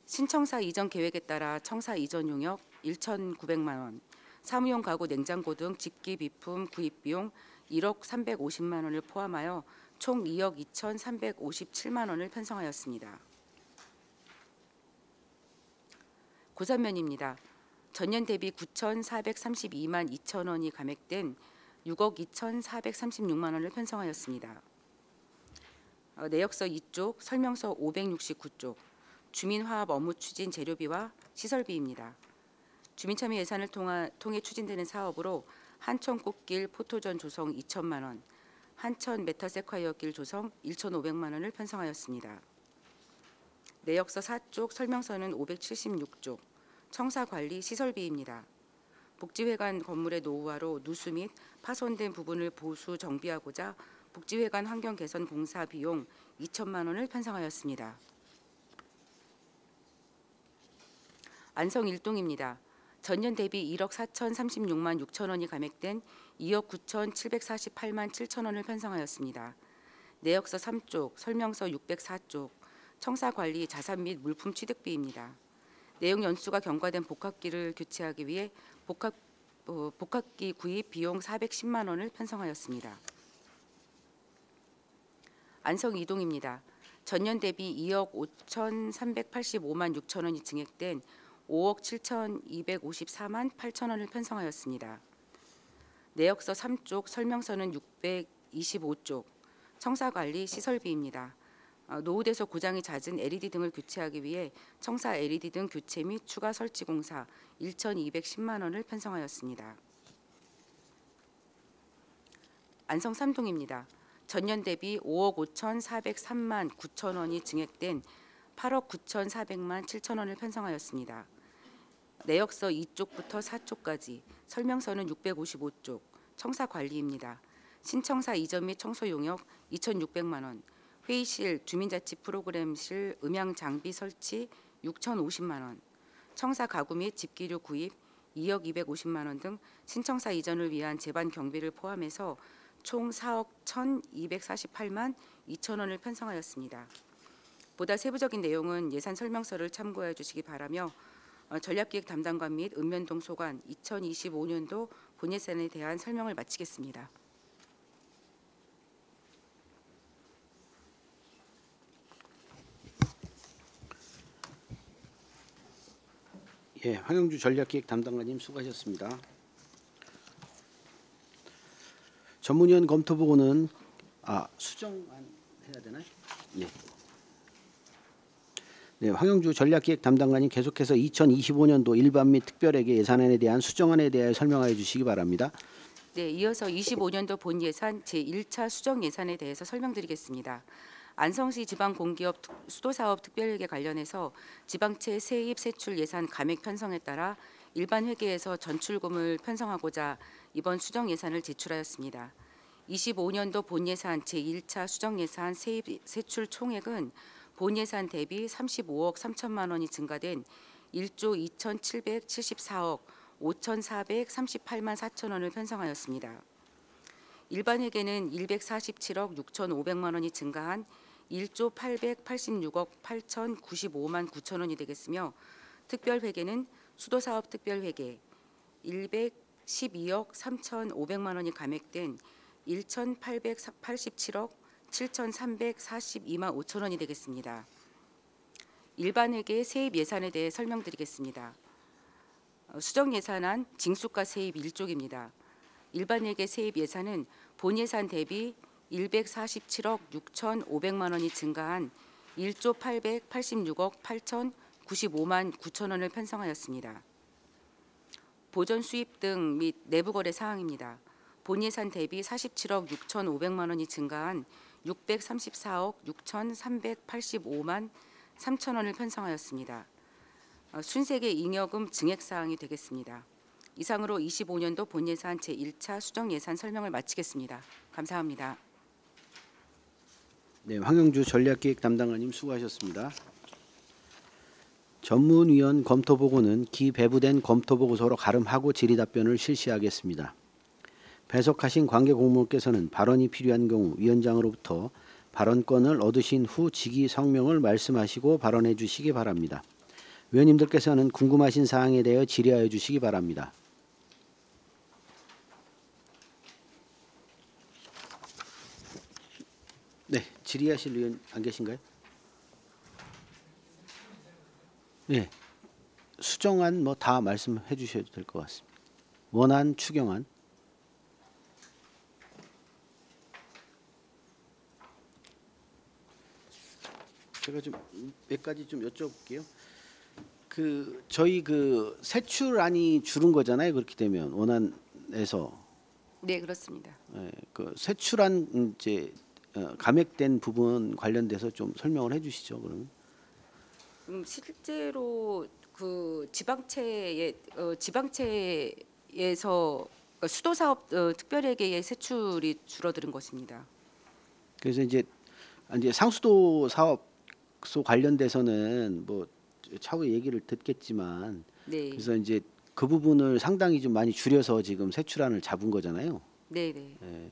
Speaker 2: 신청사 이전 계획에 따라 청사 이전 용역 1,900만 원, 사무용 가구 냉장고 등 집기 비품 구입 비용 1억 350만 원을 포함하여 총 2억 2,357만 원을 편성하였습니다. 고산면입니다. 전년 대비 9,432만 2천 원이 감액된 6억 2,436만 원을 편성하였습니다. 내역서 2쪽, 설명서 569쪽, 주민화합 업무 추진 재료비와 시설비입니다. 주민참여 예산을 통해 추진되는 사업으로 한천꽃길 포토전 조성 2천만 원, 한천 메타세콰이어길 조성 1,500만 원을 편성하였습니다. 내역서 4쪽, 설명서는 576쪽, 청사관리 시설비입니다. 복지회관 건물의 노후화로 누수 및 파손된 부분을 보수 정비하고자 복지회관 환경 개선 공사 비용 2천만 원을 편성하였습니다. 안성 1동입니다. 전년 대비 1억 4,036만 6천 원이 감액된 2억 9,748만 7천 원을 편성하였습니다. 내역서 3쪽, 설명서 604쪽, 청사관리 자산 및 물품 취득비입니다. 내용 연수가 경과된 복합기를 교체하기 위해 복합기 구입 비용 410만 원을 편성하였습니다. 안성 2동입니다. 전년 대비 2억 5,385만 6천 원이 증액된 5억 7,254만 8천 원을 편성하였습니다. 내역서 3쪽, 설명서는 625쪽, 청사관리 시설비입니다. 노후돼서 고장이 잦은 LED 등을 교체하기 위해 청사 LED 등 교체 및 추가 설치 공사 1,210만 원을 편성하였습니다. 안성 3동입니다. 전년 대비 5억 5,403만 9천 원이 증액된 8억 9,400만 7천 원을 편성하였습니다. 내역서 2쪽부터 4쪽까지, 설명서는 655쪽, 청사관리입니다. 신청사 이전 및 청소 용역 2,600만 원, 회의실, 주민자치 프로그램실 음향 장비 설치 6,050만 원, 청사 가구 및 집기류 구입 2억 250만 원 등 신청사 이전을 위한 제반 경비를 포함해서 총 4억 1,248만 2천 원을 편성하였습니다. 보다 세부적인 내용은 예산 설명서를 참고해 주시기 바라며 전략기획 담당관 및 읍면동 소관 2025년도 본예산에 대한 설명을 마치겠습니다.
Speaker 1: 예, 황영주 전략기획 담당관님 수고하셨습니다. 전문위원 검토 보고는 수정안 해야 되나요? 네. 네, 황영주 전략기획 담당관님 계속해서 2025년도 일반 및 특별회계 예산안에 대한 수정안에 대하여 설명하여 주시기 바랍니다.
Speaker 2: 네, 이어서 25년도 본 예산 제1차 수정 예산에 대해서 설명드리겠습니다. 안성시 지방공기업 수도사업 특별회계 관련해서 지방채 세입 세출 예산 감액 편성에 따라 일반 회계에서 전출금을 편성하고자 이번 수정 예산을 제출하였습니다. 25년도 본 예산 제1차 수정 예산 세입 세출 총액은 본 예산 대비 35억 3천만 원이 증가된 1조 2,774억 5,438만 4천 원을 편성하였습니다. 일반 회계는 147억 6,500만 원이 증가한 1조 886억 8,095만 9천 원이 되겠으며 특별 회계는 수도사업 특별 회계 112억 3,500만 원이 감액된 1,887억 7,342만 5천 원이 되겠습니다. 일반 회계 세입 예산에 대해 설명드리겠습니다. 수정 예산안 징수가 세입 1쪽입니다. 일반 회계 세입 예산은 본 예산 대비 147억 6,500만 원이 증가한 1조 886억 8,095만 9천 원을 편성하였습니다. 보전 수입 등 및 내부 거래 사항입니다. 본 예산 대비 47억 6,500만 원이 증가한 634억 6,385만 3천 원을 편성하였습니다. 순세계 잉여금 증액 사항이 되겠습니다. 이상으로 25년도 본 예산 제1차 수정 예산 설명을 마치겠습니다. 감사합니다.
Speaker 1: 네, 황영주 전략기획 담당관님 수고하셨습니다. 전문위원 검토 보고는 기배부된 검토 보고서로 가름하고 질의 답변을 실시하겠습니다. 배석하신 관계 공무원께서는 발언이 필요한 경우 위원장으로부터 발언권을 얻으신 후 직위 성명을 말씀하시고 발언해 주시기 바랍니다. 위원님들께서는 궁금하신 사항에 대해 질의하여 주시기 바랍니다. 네, 질의하실 의원 안 계신가요? 네, 수정안 뭐 다 말씀해 주셔도 될 것 같습니다. 원안, 추경안. 제가 좀 몇 가지 좀 여쭤볼게요. 저희 세출안이 줄은 거잖아요. 그렇게 되면 원안에서
Speaker 2: 네, 그렇습니다.
Speaker 1: 세출안 이제 감액된 부분 관련돼서 좀 설명을 해주시죠. 그러면.
Speaker 2: 실제로 그 지방채에서 수도사업 특별회계의 세출이 줄어드는 것입니다.
Speaker 1: 그래서 이제 상수도 사업소 관련돼서는 뭐 차후에 얘기를 듣겠지만,
Speaker 2: 네,
Speaker 1: 그래서 이제 그 부분을 상당히 좀 많이 줄여서 지금 세출안을 잡은 거잖아요.
Speaker 2: 네, 네.
Speaker 1: 예.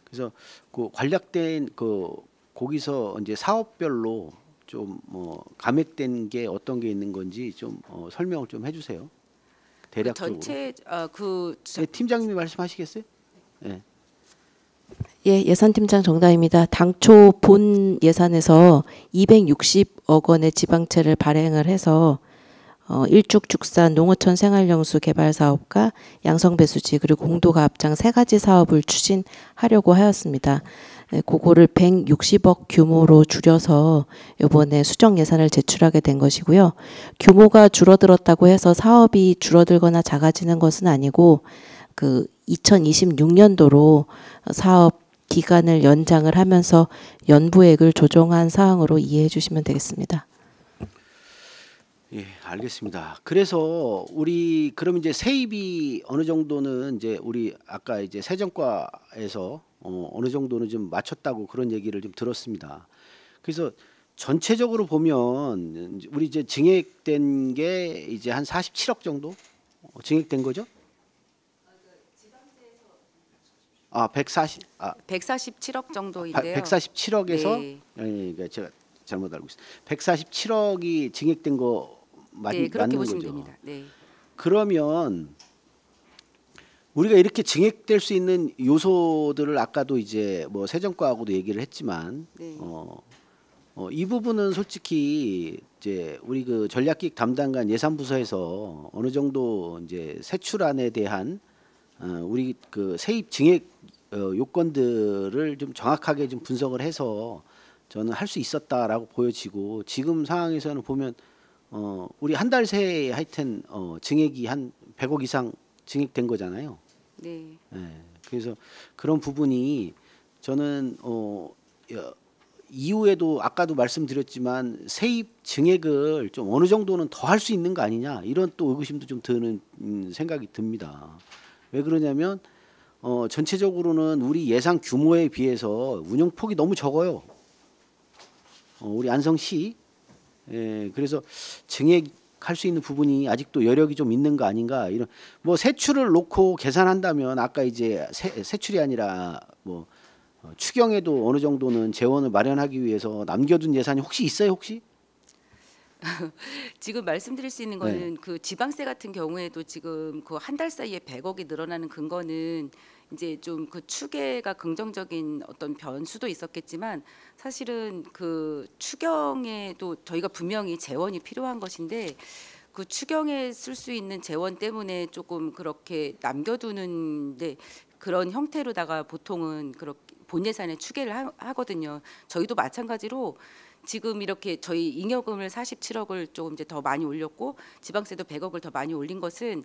Speaker 1: 그래서 그 관략된 거기서 이제 사업별로 좀 뭐 감액된 게 어떤 게 있는 건지 좀 설명을 좀 해주세요. 대략적으로.
Speaker 2: 전체
Speaker 1: 네, 팀장님이 말씀하시겠어요? 네.
Speaker 5: 예, 예산팀장 정다입니다. 당초 본 예산에서 260억 원의 지방채를 발행을 해서 일축축산 농어촌 생활용수 개발 사업과 양성배수지 그리고 공도가 합장 세 가지 사업을 추진하려고 하였습니다. 그거를 160억 규모로 줄여서 이번에 수정 예산을 제출하게 된 것이고요. 규모가 줄어들었다고 해서 사업이 줄어들거나 작아지는 것은 아니고 2026년도로 사업 기간을 연장을 하면서 연부액을 조정한 사항으로 이해해 주시면 되겠습니다.
Speaker 1: 예, 알겠습니다. 그래서 그럼 이제 세입이 어느 정도는 이제 우리 아까 이제 세정과에서 어느 정도는 좀 맞췄다고 그런 얘기를 좀 들었습니다. 그래서 전체적으로 보면 우리 이제 증액된 게 이제 한 47억 정도 증액된 거죠?
Speaker 2: 147억 정도인데요.
Speaker 1: 147억에서
Speaker 2: 네.
Speaker 1: 그러니까 제가 잘못 알고 있어요. 147억이 증액된 거
Speaker 2: 네, 그렇게
Speaker 1: 맞는
Speaker 2: 보시면
Speaker 1: 거죠.
Speaker 2: 됩니다. 네.
Speaker 1: 그러면 우리가 이렇게 증액될 수 있는 요소들을 아까도 이제 뭐 세정과하고도 얘기를 했지만
Speaker 2: 네.
Speaker 1: 이 부분은 솔직히 이제 우리 그 전략기획 담당관 예산부서에서 어느 정도 이제 세출안에 대한 우리 그 세입 증액 요건들을 좀 정확하게 좀 분석을 해서 저는 할 수 있었다라고 보여지고, 지금 상황에서는 보면 우리 한 달 새에 하여튼 증액이 한 100억 이상 증액된 거잖아요.
Speaker 2: 네.
Speaker 1: 예, 그래서 그런 부분이 저는 이후에도 아까도 말씀드렸지만 세입 증액을 좀 어느 정도는 더 할 수 있는 거 아니냐, 이런 또 의구심도 좀 드는 생각이 듭니다. 왜 그러냐면 전체적으로는 우리 예산 규모에 비해서 운영폭이 너무 적어요. 우리 안성시. 예, 그래서 증액할 수 있는 부분이 아직도 여력이 좀 있는 거 아닌가, 이런 뭐 세출을 놓고 계산한다면 아까 이제 세출이 아니라 뭐 추경에도 어느 정도는 재원을 마련하기 위해서 남겨둔 예산이 혹시 있어요, 혹시?
Speaker 2: 지금 말씀드릴 수 있는 거는 그 지방세 같은 경우에도 지금 그 한 달 사이에 100억이 늘어나는 근거는 이제 좀 그 추계가 긍정적인 어떤 변수도 있었겠지만, 사실은 그 추경에도 저희가 분명히 재원이 필요한 것인데, 그 추경에 쓸 수 있는 재원 때문에 조금 그렇게 남겨두는데, 그런 형태로다가 보통은 그렇게 본 예산에 추계를 하거든요. 저희도 마찬가지로 지금 이렇게 저희 잉여금을 47억을 조금 이제 더 많이 올렸고 지방세도 100억을 더 많이 올린 것은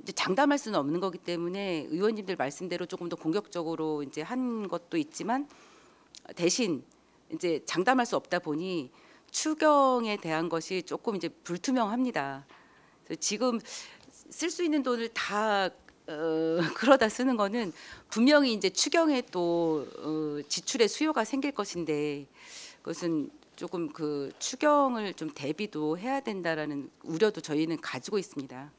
Speaker 2: 이제 장담할 수는 없는 거기 때문에 의원님들 말씀대로 조금 더 공격적으로 이제 한 것도 있지만, 대신 이제 장담할 수 없다 보니 추경에 대한 것이 조금 이제 불투명합니다. 그래서 지금 쓸 수 있는 돈을 다 그러다 쓰는 거는 분명히 이제 추경에 또 지출의 수요가 생길 것인데, 그것은 조금 그 추경을 좀 대비도 해야 된다라는 우려도 저희는 가지고 있습니다.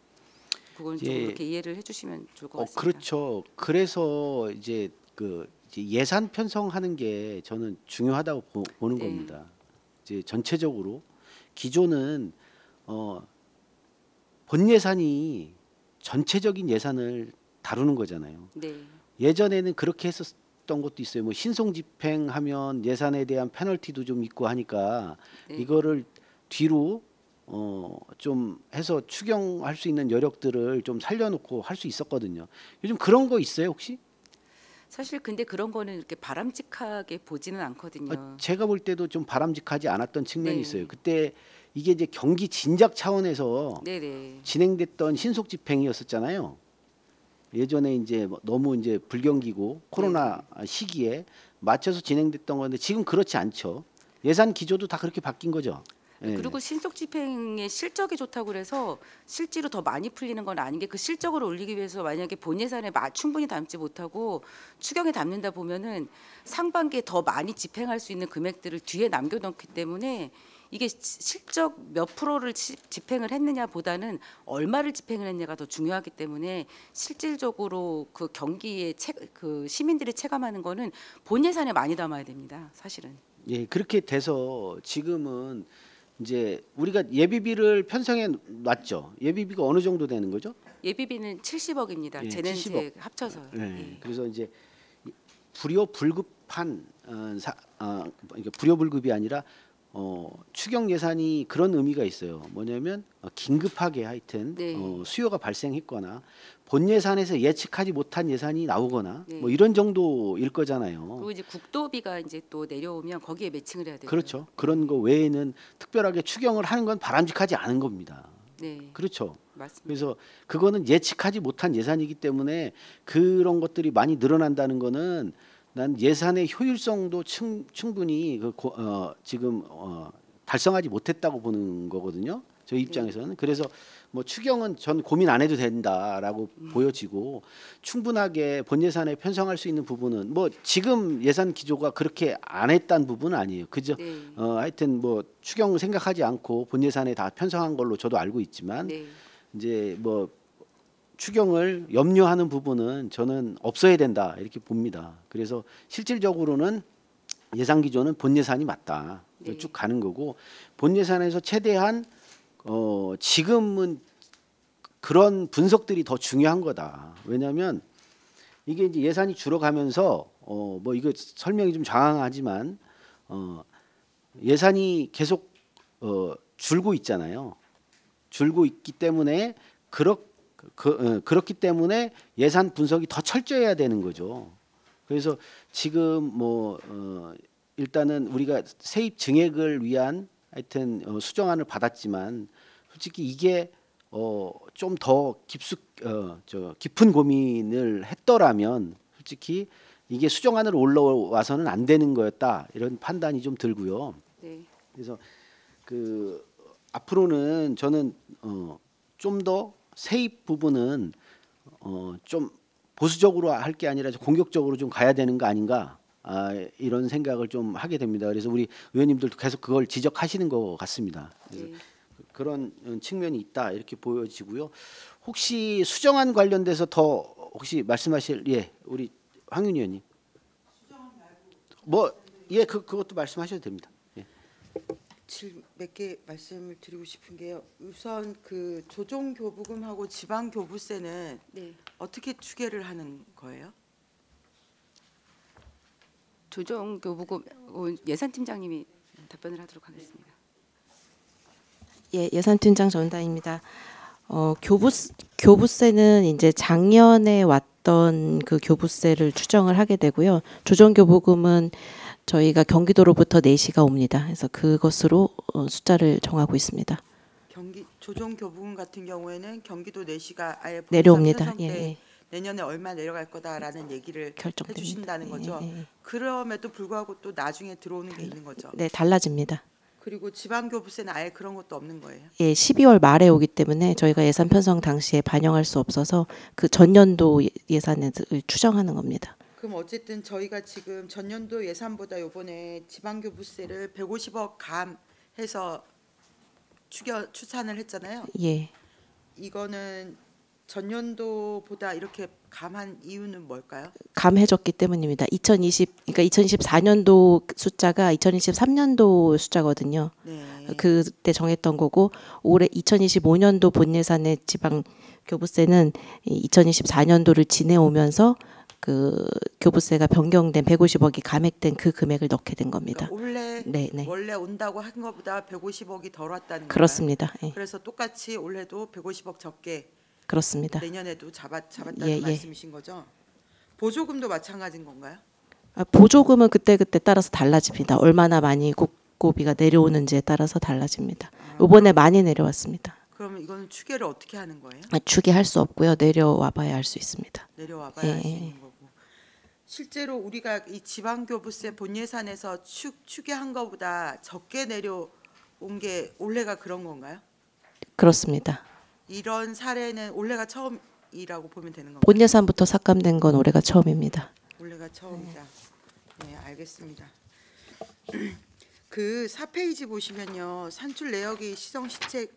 Speaker 2: 그건 좀
Speaker 1: 예.
Speaker 2: 이렇게 이해를 해주시면 좋을 것 같습니다.
Speaker 1: 그렇죠. 그래서 이제 그 이제 예산 편성하는 게 저는 중요하다고 보는
Speaker 2: 네.
Speaker 1: 겁니다. 이제 전체적으로 기존은 본 예산이 전체적인 예산을 다루는 거잖아요.
Speaker 2: 네.
Speaker 1: 예전에는 그렇게 했었던 것도 있어요. 뭐 신송 집행하면 예산에 대한 페널티도 좀 있고 하니까
Speaker 2: 네.
Speaker 1: 이거를 뒤로 좀 해서 추경할 수 있는 여력들을 좀 살려놓고 할 수 있었거든요. 요즘 그런 거 있어요, 혹시?
Speaker 2: 사실 근데 그런 거는 이렇게 바람직하게 보지는 않거든요.
Speaker 1: 제가 볼 때도 좀 바람직하지 않았던 측면이
Speaker 2: 네.
Speaker 1: 있어요. 그때 이게 이제 경기 진작 차원에서
Speaker 2: 네네.
Speaker 1: 진행됐던 신속 집행이었었잖아요. 예전에 이제 뭐 너무 이제 불경기고 코로나 시기에 맞춰서 진행됐던 건데 지금 그렇지 않죠. 예산 기조도 다 그렇게 바뀐 거죠. 예.
Speaker 2: 그리고 신속 집행의 실적이 좋다고 그래서 실제로 더 많이 풀리는 건 아닌 게, 그 실적을 올리기 위해서 만약에 본 예산에 충분히 담지 못하고 추경에 담는다 보면은 상반기에 더 많이 집행할 수 있는 금액들을 뒤에 남겨놓기 때문에, 이게 실적 몇 프로를 집행을 했느냐보다는 얼마를 집행을 했냐가 더 중요하기 때문에, 실질적으로 그 경기에 그 시민들이 체감하는 거는 본 예산에 많이 담아야 됩니다. 사실은.
Speaker 1: 예, 그렇게 돼서 지금은 이제 우리가 예비비를 편성해 놨죠. 예비비가 어느 정도 되는 거죠?
Speaker 2: 예비비는 70억입니다.
Speaker 1: 예,
Speaker 2: 재nen제
Speaker 1: 70억.
Speaker 2: 합쳐서요.
Speaker 1: 예.
Speaker 2: 예.
Speaker 1: 그래서 이제 불효 불급한 그러니까 불효 불급이 아니라 추경 예산이 그런 의미가 있어요. 뭐냐면 긴급하게 하여튼
Speaker 2: 네.
Speaker 1: 수요가 발생했거나 본 예산에서 예측하지 못한 예산이 나오거나
Speaker 2: 네.
Speaker 1: 뭐 이런 정도일 거잖아요.
Speaker 2: 그리고 이제 국도비가 이제 또 내려오면 거기에 매칭을 해야 되고요.
Speaker 1: 그렇죠. 그런 거 외에는 특별하게 추경을 하는 건 바람직하지 않은 겁니다.
Speaker 2: 네,
Speaker 1: 그렇죠.
Speaker 2: 맞습니다.
Speaker 1: 그래서 그거는 예측하지 못한 예산이기 때문에 그런 것들이 많이 늘어난다는 거는 난 예산의 효율성도 충분히 지금 달성하지 못했다고 보는 거거든요. 저희 입장에서는. 그래서 뭐 추경은 전 고민 안 해도 된다라고 보여지고, 충분하게 본 예산에 편성할 수 있는 부분은 뭐 지금 예산 기조가 그렇게 안 했다는 부분은 아니에요. 그죠?
Speaker 2: 네.
Speaker 1: 하여튼 뭐 추경 생각하지 않고 본 예산에 다 편성한 걸로 저도 알고 있지만
Speaker 2: 네.
Speaker 1: 이제 뭐 추경을 염려하는 부분은 저는 없어야 된다 이렇게 봅니다. 그래서 실질적으로는 예산 기조는 본 예산이 맞다.
Speaker 2: 네.
Speaker 1: 쭉 가는 거고, 본 예산에서 최대한 지금은 그런 분석들이 더 중요한 거다. 왜냐하면 이게 이제 예산이 줄어가면서 뭐 이거 설명이 좀 장황하지만 예산이 계속 줄고 있잖아요. 줄고 있기 때문에 그렇기 때문에 예산 분석이 더 철저해야 되는 거죠. 그래서 지금 일단은 우리가 세입 증액을 위한 하여튼 수정안을 받았지만 솔직히 이게 좀 더 깊은 고민을 했더라면 솔직히 이게 수정안으로 올라와서는 안 되는 거였다 이런 판단이 좀 들고요.
Speaker 2: 네.
Speaker 1: 그래서 앞으로는 저는 좀 더 세입 부분은 좀 보수적으로 할 게 아니라 공격적으로 좀 가야 되는 거 아닌가 이런 생각을 좀 하게 됩니다. 그래서 우리 의원님들도 계속 그걸 지적하시는 것 같습니다. 그래서
Speaker 2: 네.
Speaker 1: 그런 측면이 있다 이렇게 보여지고요. 혹시 수정안 관련돼서 더 혹시 말씀하실 우리 황윤 의원님 그것도 말씀하셔도 됩니다. 예.
Speaker 4: 몇 개 말씀을 드리고 싶은 게요. 우선 그 조정 교부금하고 지방 교부세는
Speaker 2: 네.
Speaker 4: 어떻게 추계를 하는 거예요?
Speaker 2: 조정 교부금 예산팀장님이 답변을 하도록 하겠습니다.
Speaker 5: 예, 예산팀장 전다입니다. 교부세는 이제 작년에 왔던 그 교부세를 추정을 하게 되고요. 조정교부금은 저희가 경기도로부터 내시가 옵니다. 그래서 그것으로 숫자를 정하고 있습니다.
Speaker 4: 조정 교부금 같은 경우에는 경기도 내시가 아예
Speaker 5: 내려옵니다.
Speaker 4: 편성 때
Speaker 5: 예.
Speaker 4: 내년에 얼마 내려갈 거다라는 얘기를
Speaker 5: 결정됩니다.
Speaker 4: 해주신다는 거죠.
Speaker 5: 예.
Speaker 4: 그럼에도 불구하고 또 나중에 들어오는 게 있는 거죠.
Speaker 5: 네, 달라집니다.
Speaker 4: 그리고 지방 교부세는 아예 그런 것도 없는 거예요.
Speaker 5: 예, 12월 말에 오기 때문에 저희가 예산 편성 당시에 반영할 수 없어서 그 전년도 예산을 추정하는 겁니다.
Speaker 4: 그럼 어쨌든 저희가 지금 전년도 예산보다 이번에 지방 교부세를 150억 감해서 추산을 했잖아요.
Speaker 5: 예.
Speaker 4: 이거는 전년도보다 이렇게 감한 이유는 뭘까요?
Speaker 5: 감해졌기 때문입니다. 그러니까 2024년도 숫자가 2023년도 숫자거든요.
Speaker 4: 네.
Speaker 5: 그때 정했던 거고 올해 2025년도 본 예산의 지방 교부세는 2024년도를 지내오면서 그 교부세가 변경된 150억이 감액된 그 금액을 넣게 된 겁니다.
Speaker 4: 그러니까
Speaker 5: 네.
Speaker 4: 원래 온다고 한 것보다 150억이 덜 왔다는 거예요.
Speaker 5: 그렇습니다. 예.
Speaker 4: 그래서 똑같이 올해도 150억 적게
Speaker 5: 그렇습니다.
Speaker 4: 내년에도 잡았다는
Speaker 5: 예.
Speaker 4: 말씀이신 거죠? 보조금도 마찬가지인 건가요?
Speaker 5: 보조금은 그때 따라서 달라집니다. 얼마나 많이 국고비가 내려오는지에 따라서 달라집니다. 이번에 많이 내려왔습니다.
Speaker 4: 그러면 이거는 추계를 어떻게 하는 거예요?
Speaker 5: 추계할 수 없고요. 내려와 봐야 알 수 있습니다.
Speaker 4: 내려와 봐야 할 수
Speaker 5: 예.
Speaker 4: 있는 거고. 실제로 우리가 이 지방교부세 본예산에서 추계한 것보다 적게 내려온 게 올해가 그런 건가요?
Speaker 5: 그렇습니다.
Speaker 4: 이런 사례는 올해가 처음이라고 보면 되는 건가요?
Speaker 5: 본 예산부터 삭감된 건 올해가 처음입니다.
Speaker 4: 올해가 처음이다. 네, 알겠습니다. 그 4페이지 보시면요. 산출 내역이 시정 시책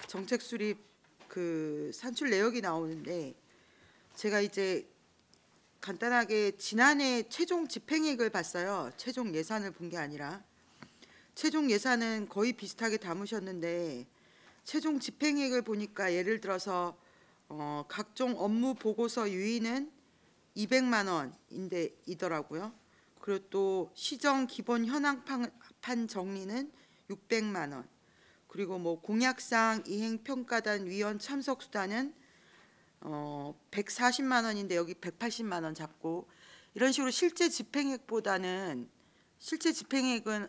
Speaker 4: 정책 수립 그 산출 내역이 나오는데 제가 이제 간단하게 지난해 최종 집행액을 봤어요. 최종 예산을 본 게 아니라 최종 예산은 거의 비슷하게 담으셨는데 최종 집행액을 보니까 예를 들어서 각종 업무 보고서 유인은 200만 원인데 이더라고요. 그리고 또 시정 기본 현황판 정리는 600만 원. 그리고 뭐 공약상 이행 평가단 위원 참석 수단은 140만 원인데 여기 180만 원 잡고 이런 식으로 실제 집행액은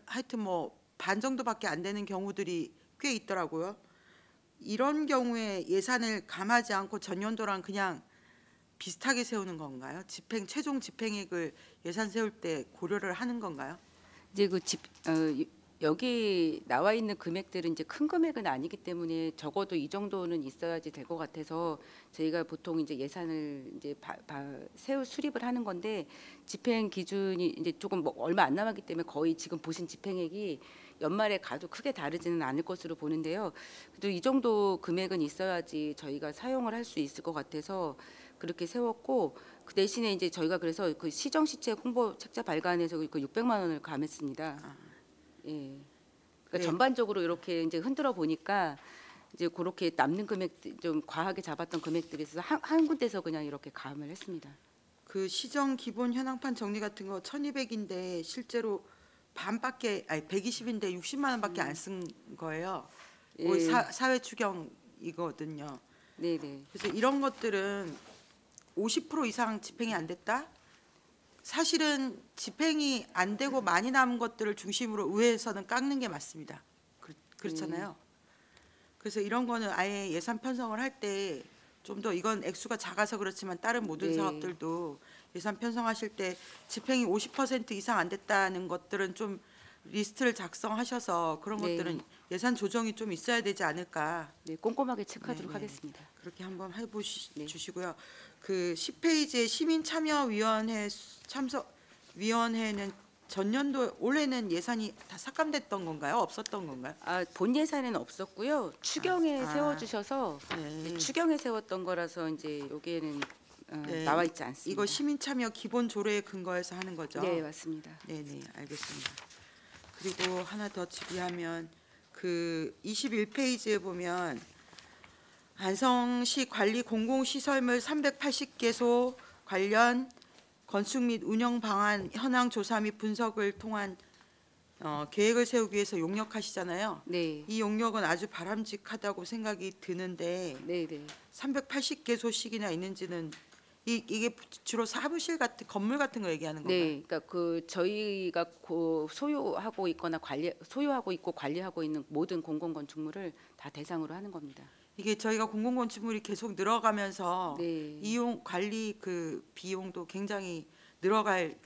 Speaker 4: 하여튼 뭐 반 정도밖에 안 되는 경우들이 꽤 있더라고요. 이런 경우에 예산을 감하지 않고 전년도랑 그냥 비슷하게 세우는 건가요? 최종 집행액을 예산 세울 때 고려를 하는 건가요?
Speaker 2: 이제 여기 나와 있는 금액들은 이제 큰 금액은 아니기 때문에 적어도 이 정도는 있어야지 될 것 같아서 저희가 보통 이제 예산을 이제 수립을 하는 건데 집행 기준이 이제 조금 얼마 안 남았기 때문에 거의 지금 보신 집행액이 연말에 가도 크게 다르지는 않을 것으로 보는데요. 그래도 이 정도 금액은 있어야지 저희가 사용을 할 수 있을 것 같아서 그렇게 세웠고 그 대신에 이제 저희가 그래서 그 시정시책 홍보 책자 발간에서 그 600만 원을 감했습니다. 예. 그러니까
Speaker 4: 네.
Speaker 2: 전반적으로 이렇게 이제 흔들어 보니까 이제 그렇게 남는 금액 좀 과하게 잡았던 금액들이 있어서 한 군데서 그냥 이렇게 감을 했습니다.
Speaker 4: 그 시정 기본 현황판 정리 같은 거 1,200인데 실제로 반밖에 아니 120인데 60만 원밖에 안 쓴 거예요.
Speaker 2: 예.
Speaker 4: 사회 추경이거든요.
Speaker 2: 네네.
Speaker 4: 그래서 이런 것들은 50% 이상 집행이 안 됐다. 사실은 집행이 안 되고 많이 남은 것들을 중심으로 의회에서는 깎는 게 맞습니다. 그렇잖아요. 그래서 이런 거는 아예 예산 편성을 할 때 좀 더 이건 액수가 작아서 그렇지만 다른 모든
Speaker 2: 네.
Speaker 4: 사업들도 예산 편성하실 때 집행이 50% 이상 안 됐다는 것들은 좀 리스트를 작성하셔서 그런
Speaker 2: 네.
Speaker 4: 것들은 예산 조정이 좀 있어야 되지 않을까.
Speaker 2: 네, 꼼꼼하게 체크하도록
Speaker 4: 네, 네.
Speaker 2: 하겠습니다.
Speaker 4: 그렇게 한번
Speaker 2: 네.
Speaker 4: 주시고요. 그 10페이지의 시민참여위원회 참석위원회는 전년도 올해는 예산이 다 삭감됐던 건가요? 없었던 건가요?
Speaker 2: 본 예산에는 없었고요. 추경에 세워주셔서
Speaker 4: 네.
Speaker 2: 추경에 세웠던 거라서 이제 여기에는
Speaker 4: 네,
Speaker 2: 나와 있지 않습니다.
Speaker 4: 이거 시민참여 기본 조례에 근거해서 하는 거죠?
Speaker 2: 네, 맞습니다.
Speaker 4: 네네, 알겠습니다. 그리고 하나 더 질의하면 그 21페이지에 보면 안성시 관리 공공시설물 380개소 관련 건축 및 운영 방안 현황 조사 및 분석을 통한 계획을 세우기 위해서 용역하시잖아요.
Speaker 2: 네,
Speaker 4: 이 용역은 아주 바람직하다고 생각이 드는데
Speaker 2: 네, 네.
Speaker 4: 380개소씩이나 있는지는 이게 주로 사무실 같은 건물 같은 거 얘기하는 건가요?
Speaker 2: 네, 그러니까 그 저희가 소유하고 있거나 소유하고 있고 관리하고 있는 모든 공공 건축물을 다 대상으로 하는 겁니다.
Speaker 4: 이게 저희가 공공건축물이 계속 늘어가면서
Speaker 2: 네,
Speaker 4: 이용 관리 그 비용도 굉장히 늘어갈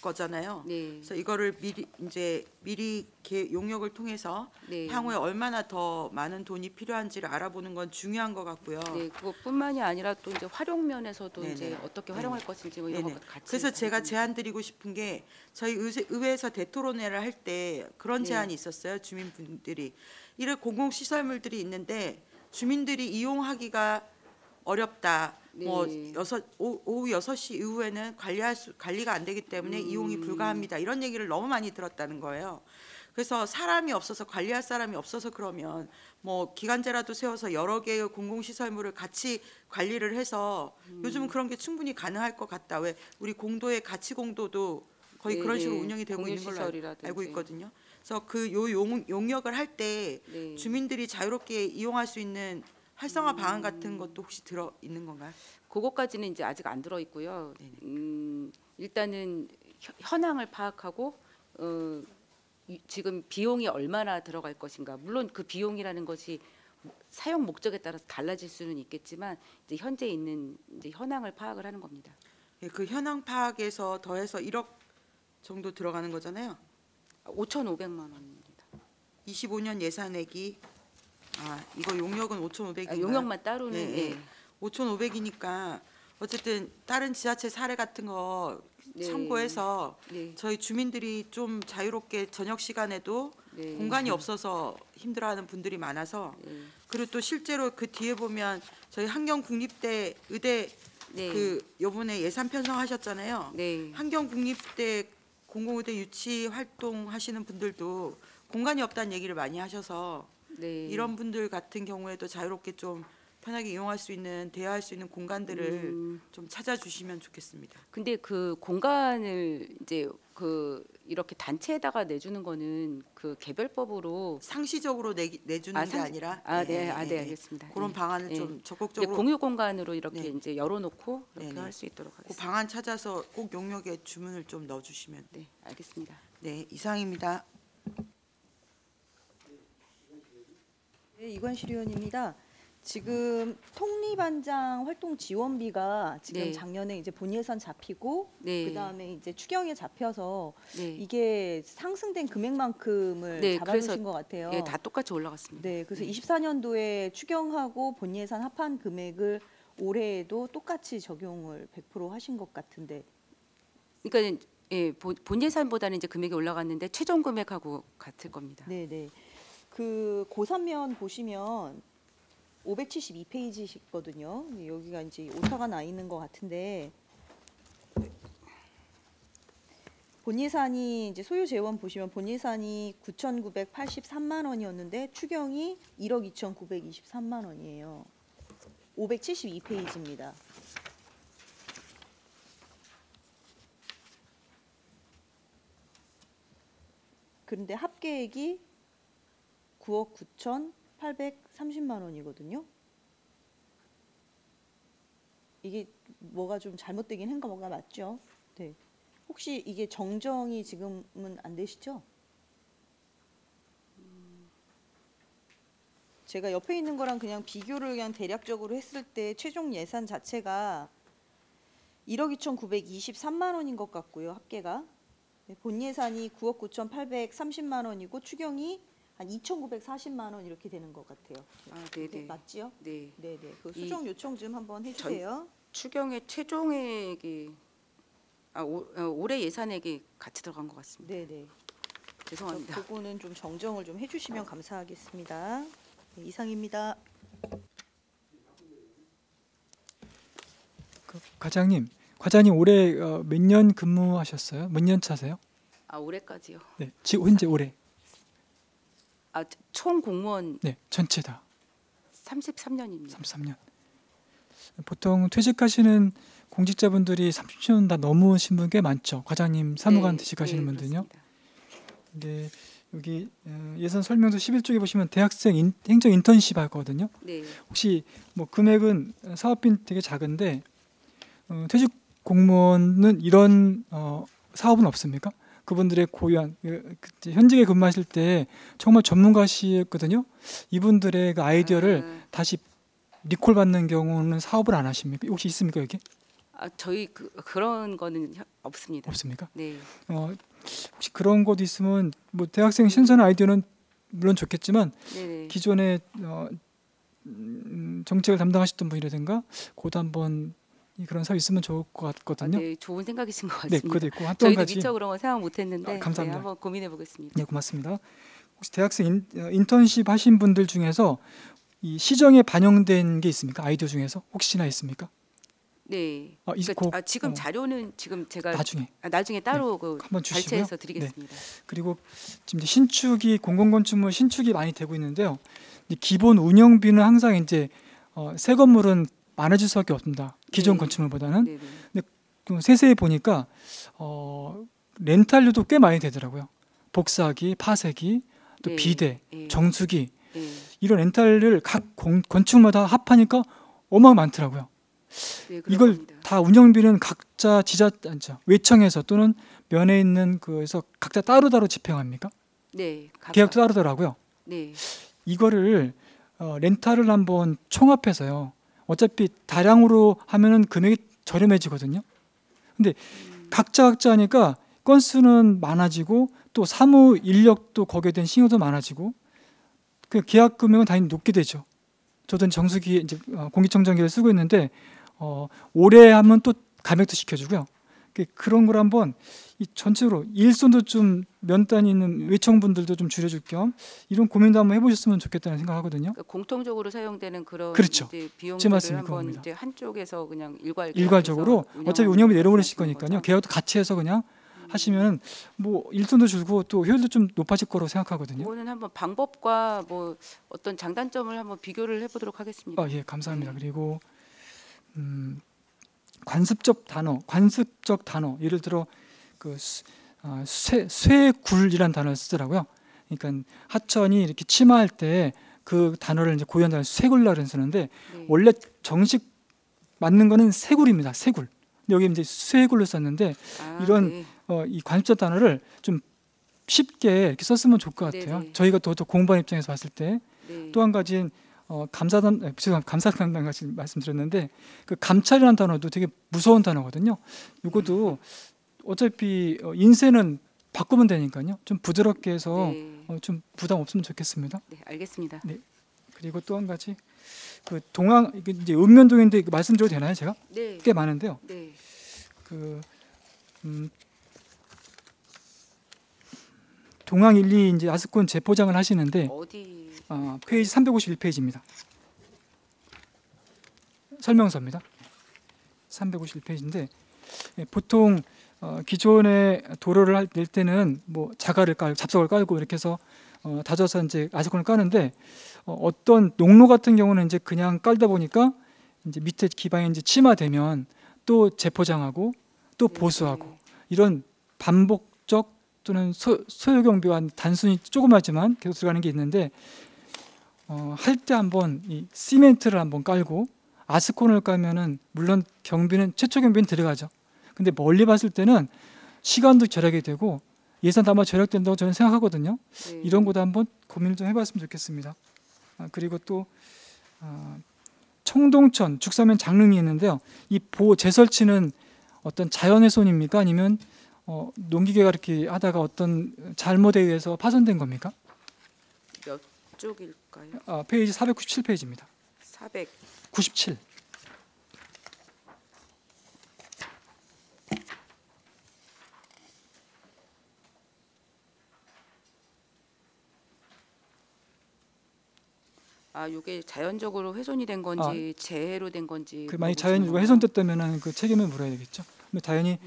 Speaker 4: 거잖아요.
Speaker 2: 네,
Speaker 4: 그래서 이거를 미리 용역을 통해서
Speaker 2: 네.
Speaker 4: 향후에 얼마나 더 많은 돈이 필요한지를 알아보는 건 중요한 것 같고요.
Speaker 2: 네, 그것뿐만이 아니라 또 이제 활용 면에서도
Speaker 4: 네네.
Speaker 2: 이제 어떻게 활용할 것인지 뭐 이런
Speaker 4: 네네.
Speaker 2: 것 같이.
Speaker 4: 그래서 제가
Speaker 2: 하겠습니다.
Speaker 4: 제안드리고 싶은 게 저희 의회에서 대토론회를 할 때 그런
Speaker 2: 네.
Speaker 4: 제안이 있었어요. 주민분들이 이런 공공시설물들이 있는데 주민들이 이용하기가 어렵다.
Speaker 2: 네.
Speaker 4: 뭐 오후 6시 이후에는 관리가 안 되기 때문에 이용이 불가합니다. 이런 얘기를 너무 많이 들었다는 거예요. 그래서 사람이 없어서 관리할 사람이 없어서 그러면 뭐 기간제라도 세워서 여러 개의 공공시설물을 같이 관리를 해서 요즘은 그런 게 충분히 가능할 것 같다. 왜 우리 공도의 가치 공도도 거의
Speaker 2: 네,
Speaker 4: 그런 식으로
Speaker 2: 네.
Speaker 4: 운영이 되고 있는 걸로
Speaker 2: 공유시설이라든지.
Speaker 4: 알고 있거든요. 그래서 그 용역을 할 때
Speaker 2: 네.
Speaker 4: 주민들이 자유롭게 이용할 수 있는 활성화 방안 같은 것도 혹시 들어 있는 건가요?
Speaker 2: 그것까지는 이제 아직 안 들어 있고요.
Speaker 4: 네네.
Speaker 2: 일단은 현황을 파악하고 지금 비용이 얼마나 들어갈 것인가. 물론 그 비용이라는 것이 사용 목적에 따라서 달라질 수는 있겠지만 이제 현재 있는 이제 현황을 파악을 하는 겁니다.
Speaker 4: 예, 그 현황 파악에서 더해서 1억 정도 들어가는 거잖아요.
Speaker 2: 5,500만 원입니다.
Speaker 4: 25년 예산액이 이거 용역은 5,500인가요?
Speaker 2: 용역만 따로는
Speaker 4: 예,
Speaker 2: 예.
Speaker 4: 5,500이니까 어쨌든 다른 지자체 사례 같은 거
Speaker 2: 네.
Speaker 4: 참고해서
Speaker 2: 네.
Speaker 4: 저희 주민들이 좀 자유롭게 저녁 시간에도
Speaker 2: 네.
Speaker 4: 공간이 없어서 힘들어하는 분들이 많아서
Speaker 2: 네.
Speaker 4: 그리고 또 실제로 그 뒤에 보면 저희 한경국립대 의대
Speaker 2: 네.
Speaker 4: 그 요번에 예산 편성하셨잖아요.
Speaker 2: 네.
Speaker 4: 한경국립대 공공의대 유치 활동하시는 분들도 공간이 없다는 얘기를 많이 하셔서
Speaker 2: 네.
Speaker 4: 이런 분들 같은 경우에도 자유롭게 좀 편하게 이용할 수 있는 대화할 수 있는 공간들을 좀 찾아주시면 좋겠습니다.
Speaker 2: 근데 그 공간을 이제 그 이렇게 단체에다가 내주는 거는 그 개별법으로
Speaker 4: 상시적으로 내주는 게 아니라
Speaker 2: 네, 알겠습니다.
Speaker 4: 그런
Speaker 2: 예.
Speaker 4: 방안을
Speaker 2: 예.
Speaker 4: 좀
Speaker 2: 이제
Speaker 4: 적극적으로
Speaker 2: 공유 공간으로 이렇게
Speaker 4: 네.
Speaker 2: 이제 열어놓고 이렇게
Speaker 4: 네네.
Speaker 2: 할 수 있도록
Speaker 4: 그
Speaker 2: 하겠습니다.
Speaker 4: 방안 찾아서 꼭 용역에 주문을 좀 넣어주시면.
Speaker 2: 네, 알겠습니다.
Speaker 4: 네, 이상입니다.
Speaker 6: 네, 이관실 의원입니다. 지금 통리반장 활동 지원비가 지금
Speaker 2: 네.
Speaker 6: 작년에 이제 본 예산 잡히고
Speaker 2: 네.
Speaker 6: 그다음에 이제 추경에 잡혀서
Speaker 2: 네,
Speaker 6: 이게 상승된 금액만큼을
Speaker 2: 네,
Speaker 6: 잡아주신
Speaker 2: 그래서-
Speaker 6: 것 같아요.
Speaker 2: 예, 다 똑같이 올라갔습니다.
Speaker 6: 네, 그래서 24년도에 추경하고 본 예산 합한 금액을 올해에도 똑같이 적용을 100% 하신 것 같은데.
Speaker 2: 그러니까 예, 본 예산보다는 이제 금액이 올라갔는데 최종 금액하고 같을 겁니다.
Speaker 6: 네, 네. 그 고산면 보시면 572페이지거든요. 여기가 이제 오타가 나 있는 것 같은데 본 예산이 이제 소요 재원 보시면 본 예산이 9,983만 원이었는데 추경이 1억 2,923만 원이에요. 572페이지입니다. 그런데 합계액이 9억 9,830만 원이거든요. 이게 뭐가 좀 잘못되긴 한 거가 맞죠? 네. 혹시 이게 정정이 지금은 안 되시죠? 제가 옆에 있는 거랑 그냥 비교를 그냥 대략적으로 했을 때 최종 예산 자체가 1억 2,923만 원인 것 같고요. 합계가. 네, 본 예산이 9억 9,830만 원이고 추경이 한 2,940만 원 이렇게 되는 것 같아요.
Speaker 2: 아, 네네.
Speaker 6: 맞지요?
Speaker 2: 네.
Speaker 6: 네네. 그
Speaker 2: 이
Speaker 6: 수정 요청 좀 한번 해주세요.
Speaker 2: 추경의 최종액이 올해 예산액이 같이 들어간 것 같습니다.
Speaker 6: 네네.
Speaker 2: 죄송합니다.
Speaker 6: 그거는 좀 정정을 좀 해주시면 감사하겠습니다. 네, 이상입니다.
Speaker 3: 과장님 올해 몇 년 근무하셨어요? 몇 년 차세요?
Speaker 2: 올해까지요.
Speaker 3: 네, 지금 현재 올해.
Speaker 2: 총 공무원
Speaker 3: 네, 전체 다
Speaker 2: 33년입니다.
Speaker 3: 33년. 보통 퇴직하시는 공직자분들이 30년 다 넘으신 분 꽤 많죠. 과장님 사무관 퇴직하시는 분들요. 근데 여기 예산 설명서 11쪽에 보시면 대학생 행정 인턴십 하거든요.
Speaker 2: 네.
Speaker 3: 혹시 뭐 금액은 사업비는 되게 작은데 퇴직 공무원은 이런 사업은 없습니까? 그분들의 고유한 현직에 근무하실 때 정말 전문가시거든요. 이분들의 그 아이디어를 다시 리콜 받는 경우는 사업을 안 하십니까? 혹시 있습니까 여기?
Speaker 2: 저희 그런 거는 없습니다.
Speaker 3: 없습니까?
Speaker 2: 네.
Speaker 3: 혹시 그런 것도 있으면 뭐 대학생 신선한 아이디어는 물론 좋겠지만
Speaker 2: 네네.
Speaker 3: 기존에 정책을 담당하셨던 분이라든가 곧 한번 그런 사업 있으면 좋을 것 같거든요.
Speaker 2: 네, 좋은 생각이신 것
Speaker 3: 네,
Speaker 2: 같습니다.
Speaker 3: 그것도 있고 또 한
Speaker 2: 저희도
Speaker 3: 가지.
Speaker 2: 미처 그런 거 생각 못했는데
Speaker 3: 감사합니다.
Speaker 2: 네, 한번 고민해 보겠습니다.
Speaker 3: 네, 고맙습니다. 혹시 대학생 인턴십 하신 분들 중에서 이 시정에 반영된 게 있습니까? 아이디어 중에서 혹시나 있습니까?
Speaker 2: 네.
Speaker 3: 그러니까
Speaker 2: 지금 자료는 지금 제가
Speaker 3: 나중에
Speaker 2: 따로
Speaker 3: 한번 주시고요.
Speaker 2: 발췌해서 드리겠습니다.
Speaker 3: 그리고 지금 이제 신축이 공공건축물 신축이 많이 되고 있는데요. 이제 기본 운영비는 항상 이제 새 건물은 많아질 수밖에 없습니다. 기존
Speaker 2: 네.
Speaker 3: 건축물보다는.
Speaker 2: 네네.
Speaker 3: 근데 세세히 보니까 렌탈료도 꽤 많이 되더라고요. 복사기, 파쇄기, 또
Speaker 2: 네.
Speaker 3: 비대,
Speaker 2: 네.
Speaker 3: 정수기
Speaker 2: 네.
Speaker 3: 이런 렌탈을 각 건축마다 합하니까 어마어마 많더라고요.
Speaker 2: 네, 그럴
Speaker 3: 이걸
Speaker 2: 겁니다.
Speaker 3: 다 운영비는 각자 외청에서 또는 면에 있는 그에서 각자 따로따로 집행합니까?
Speaker 2: 네.
Speaker 3: 계약도 따르더라고요.
Speaker 2: 네.
Speaker 3: 이거를 렌탈을 한번 총합해서요. 어차피 다량으로 하면은 금액이 저렴해지거든요. 근데 각자 하니까 건수는 많아지고 또 사무 인력도 거기에 대한 신경도 많아지고 그 계약 금액은 당연히 높게 되죠. 저도 정수기 이제 공기청정기를 쓰고 있는데 오래 하면 또 감액도 시켜주고요. 그런 걸 한번 이 전체로 일손도 좀 면단이 있는 외청분들도 좀 줄여줄 겸 이런 고민도 한번 해보셨으면 좋겠다는 생각하거든요.
Speaker 2: 그러니까 공통적으로 사용되는 그런
Speaker 3: 그렇죠.
Speaker 2: 이제
Speaker 3: 맞지
Speaker 2: 비용들을
Speaker 3: 맞습니까?
Speaker 2: 한번
Speaker 3: 겁니다.
Speaker 2: 이제 한쪽에서 그냥
Speaker 3: 일괄적으로 어차피 운영비 내려버리실 거니까요. 계약도 같이 해서 그냥 하시면 뭐 일손도 줄고 또 효율도 좀 높아질 거라고 생각하거든요.
Speaker 2: 이거는 한번 방법과 뭐 어떤 장단점을 한번 비교를 해보도록 하겠습니다.
Speaker 3: 예, 감사합니다. 그리고 관습적 단어 예를 들어 그 쇠굴이란 단어를 쓰더라고요. 그러니까 하천이 이렇게 침하할 때 그 단어를 이제 고유한 단어 쇠굴라를 쓰는데
Speaker 2: 네.
Speaker 3: 원래 정식 맞는 거는 새굴입니다. 새굴. 근데 여기 이제 쇠굴로 썼는데 이런
Speaker 2: 네.
Speaker 3: 이 관습적 단어를 좀 쉽게 이렇게 썼으면 좋을 것 같아요.
Speaker 2: 네네.
Speaker 3: 저희가 더 공부하는 입장에서 봤을 때
Speaker 2: 네.
Speaker 3: 또 한 가지는 감사담당 같이 말씀드렸는데 그 감찰이라는 단어도 되게 무서운 단어거든요. 이것도 어차피 인쇄는 바꾸면 되니까요. 좀 부드럽게 해서
Speaker 2: 네.
Speaker 3: 좀 부담 없으면 좋겠습니다.
Speaker 2: 네, 알겠습니다.
Speaker 3: 그리고 또 한 가지 그 이게 이제 읍면동인데 이거 말씀드려도 되나요, 제가?
Speaker 2: 네.
Speaker 3: 꽤 많은데요.
Speaker 2: 네.
Speaker 3: 동항 1, 2 이제 아스콘 재포장을 하시는데
Speaker 2: 어디
Speaker 3: 페이지 351페이지입니다. 설명서입니다. 351페이지인데 보통 기존의 도로를 낼 때는 뭐 잡석을 깔고 이렇게 해서 다져서 이제 아스콘을 까는데 어떤 농로 같은 경우는 이제 그냥 깔다 보니까 이제 밑에 기반이 이제 침하되면 또 재포장하고 또 보수하고 이런 반복적 또는 소요 경비와 단순히 조그마지만 계속 들어가는 게 있는데 할 때 한번 이 시멘트를 한번 깔고 아스콘을 깔면은 물론 경비는 최초 경비는 들어가죠. 근데 멀리 봤을 때는 시간도 절약이 되고 예산도 아마 절약된다고 저는 생각하거든요.
Speaker 2: 네.
Speaker 3: 이런 것도 한번 고민을 좀 해봤으면 좋겠습니다. 그리고 또 청동천 죽사면 장릉이 있는데요. 이 재설치는 어떤 자연훼손입니까? 아니면 농기계가 이렇게 하다가 어떤 잘못에 의해서 파손된 겁니까?
Speaker 2: 몇 쪽일까요?
Speaker 3: 페이지 497페이지입니다.
Speaker 2: 497.
Speaker 3: 97.
Speaker 2: 이게 자연적으로 훼손이 된 건지 재해로 된 건지.
Speaker 3: 만약 자연적으로 훼손됐다면은 그 책임을 물어야 되겠죠. 근데 당연히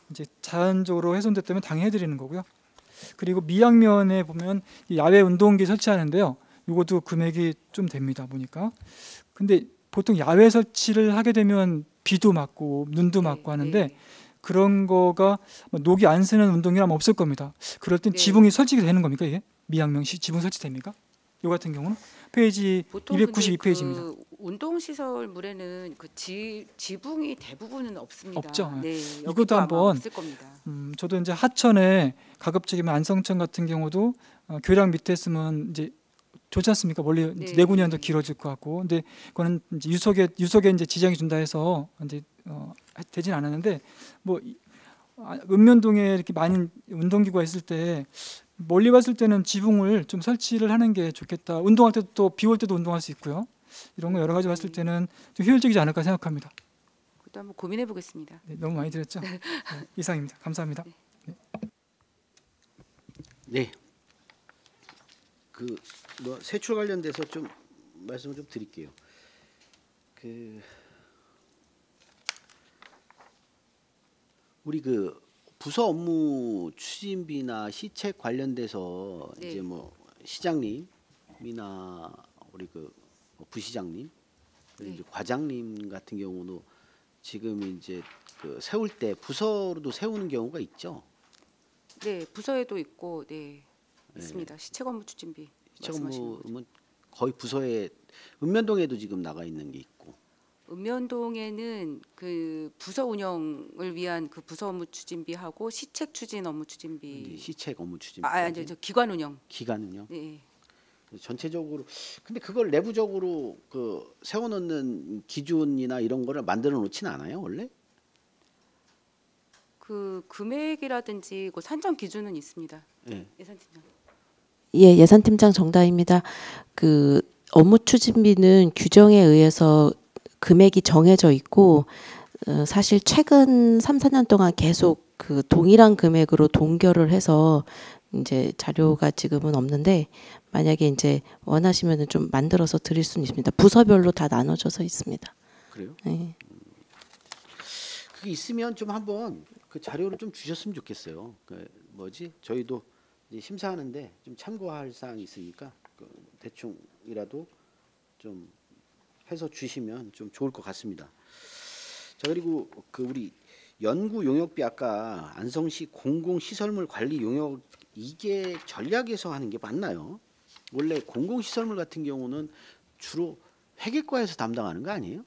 Speaker 3: 이제 자연적으로 훼손됐다면 당연히 해드리는 거고요. 그리고 미양면에 보면 이 야외 운동기 설치하는데요. 이것도 금액이 좀 됩니다. 보니까. 근데 보통 야외 설치를 하게 되면 비도 맞고 눈도 맞고 하는데
Speaker 2: 네.
Speaker 3: 그런 거가 녹이 안 새는 운동이라면 없을 겁니다. 그럴 땐
Speaker 2: 네.
Speaker 3: 지붕이 설치가 되는 겁니까 이게? 미양명시 지붕 설치됩니까? 이 같은 경우는 페이지
Speaker 2: 보통
Speaker 3: 292페이지입니다.
Speaker 2: 그 운동 시설물에는 그 지붕이 대부분은 없습니다.
Speaker 3: 없죠.
Speaker 2: 네,
Speaker 3: 이것도
Speaker 2: 여기도 아마
Speaker 3: 한번
Speaker 2: 없을 겁니다.
Speaker 3: 저도 이제 하천에 가급적이면 안성천 같은 경우도 교량 밑에 쓰면 이제 좋지 않습니까? 멀리
Speaker 2: 네.
Speaker 3: 내구년도 길어질 것 같고, 근데 그거는 이제 유속에 이제 지장이 준다 해서 이제 되진 않았는데 읍면동에 이렇게 많은 운동기구가 있을 때 멀리 봤을 때는 지붕을 좀 설치를 하는 게 좋겠다. 운동할 때도 또 비 올 때도 운동할 수 있고요. 이런 거 여러 가지 봤을 때는 좀 효율적이지 않을까 생각합니다.
Speaker 2: 그것도 한번 고민해 보겠습니다.
Speaker 3: 네, 너무 많이 드렸죠? 네, 이상입니다. 감사합니다.
Speaker 1: 네. 세출 관련돼서 좀 말씀을 좀 드릴게요. 우리 부서 업무 추진비나 시책 관련돼서
Speaker 2: 네.
Speaker 1: 이제 시장님이나 우리 부시장님, 그리고
Speaker 2: 네.
Speaker 1: 이제 과장님 같은 경우도 지금 이제 세울 때 부서로도 세우는 경우가 있죠.
Speaker 2: 네, 부서에도 있고, 네, 있습니다. 시책 업무 추진비.
Speaker 1: 시책
Speaker 2: 말씀하시는 거죠.
Speaker 1: 업무는 거의 부서에 읍면동에도 지금 나가 있는 게 있고.
Speaker 2: 읍면동에는 그 부서 운영을 위한 그 부서 업무 추진비하고 시책 추진 업무
Speaker 1: 이제
Speaker 2: 추진비.
Speaker 1: 시책 업무 추진비.
Speaker 2: 아니 저 기관 운영.
Speaker 1: 기간은요.
Speaker 2: 네.
Speaker 1: 전체적으로 근데 그걸 내부적으로 세워놓는 기준이나 이런 거를 만들어 놓지는 않아요 원래?
Speaker 2: 그 금액이라든지 그 산정 기준은 있습니다.
Speaker 1: 네.
Speaker 2: 예산팀장.
Speaker 5: 예, 예산팀장 정다입니다. 그 업무 추진비는 규정에 의해서 금액이 정해져 있고 사실 최근 3, 4년 동안 계속 그 동일한 금액으로 동결을 해서 이제 자료가 지금은 없는데 만약에 이제 원하시면은 좀 만들어서 드릴 수는 있습니다. 부서별로 다 나눠져서 있습니다.
Speaker 1: 그래요?
Speaker 5: 네.
Speaker 1: 그게 있으면 좀 한번 그 자료를 좀 주셨으면 좋겠어요. 저희도 이제 심사하는데 좀 참고할 사항이 있으니까 대충이라도 좀 해서 주시면 좀 좋을 것 같습니다. 자, 그리고 우리 연구 용역비 아까 안성시 공공시설물 관리 용역 이게 전략에서 하는 게 맞나요? 원래 공공시설물 같은 경우는 주로 회계과에서 담당하는 거 아니에요?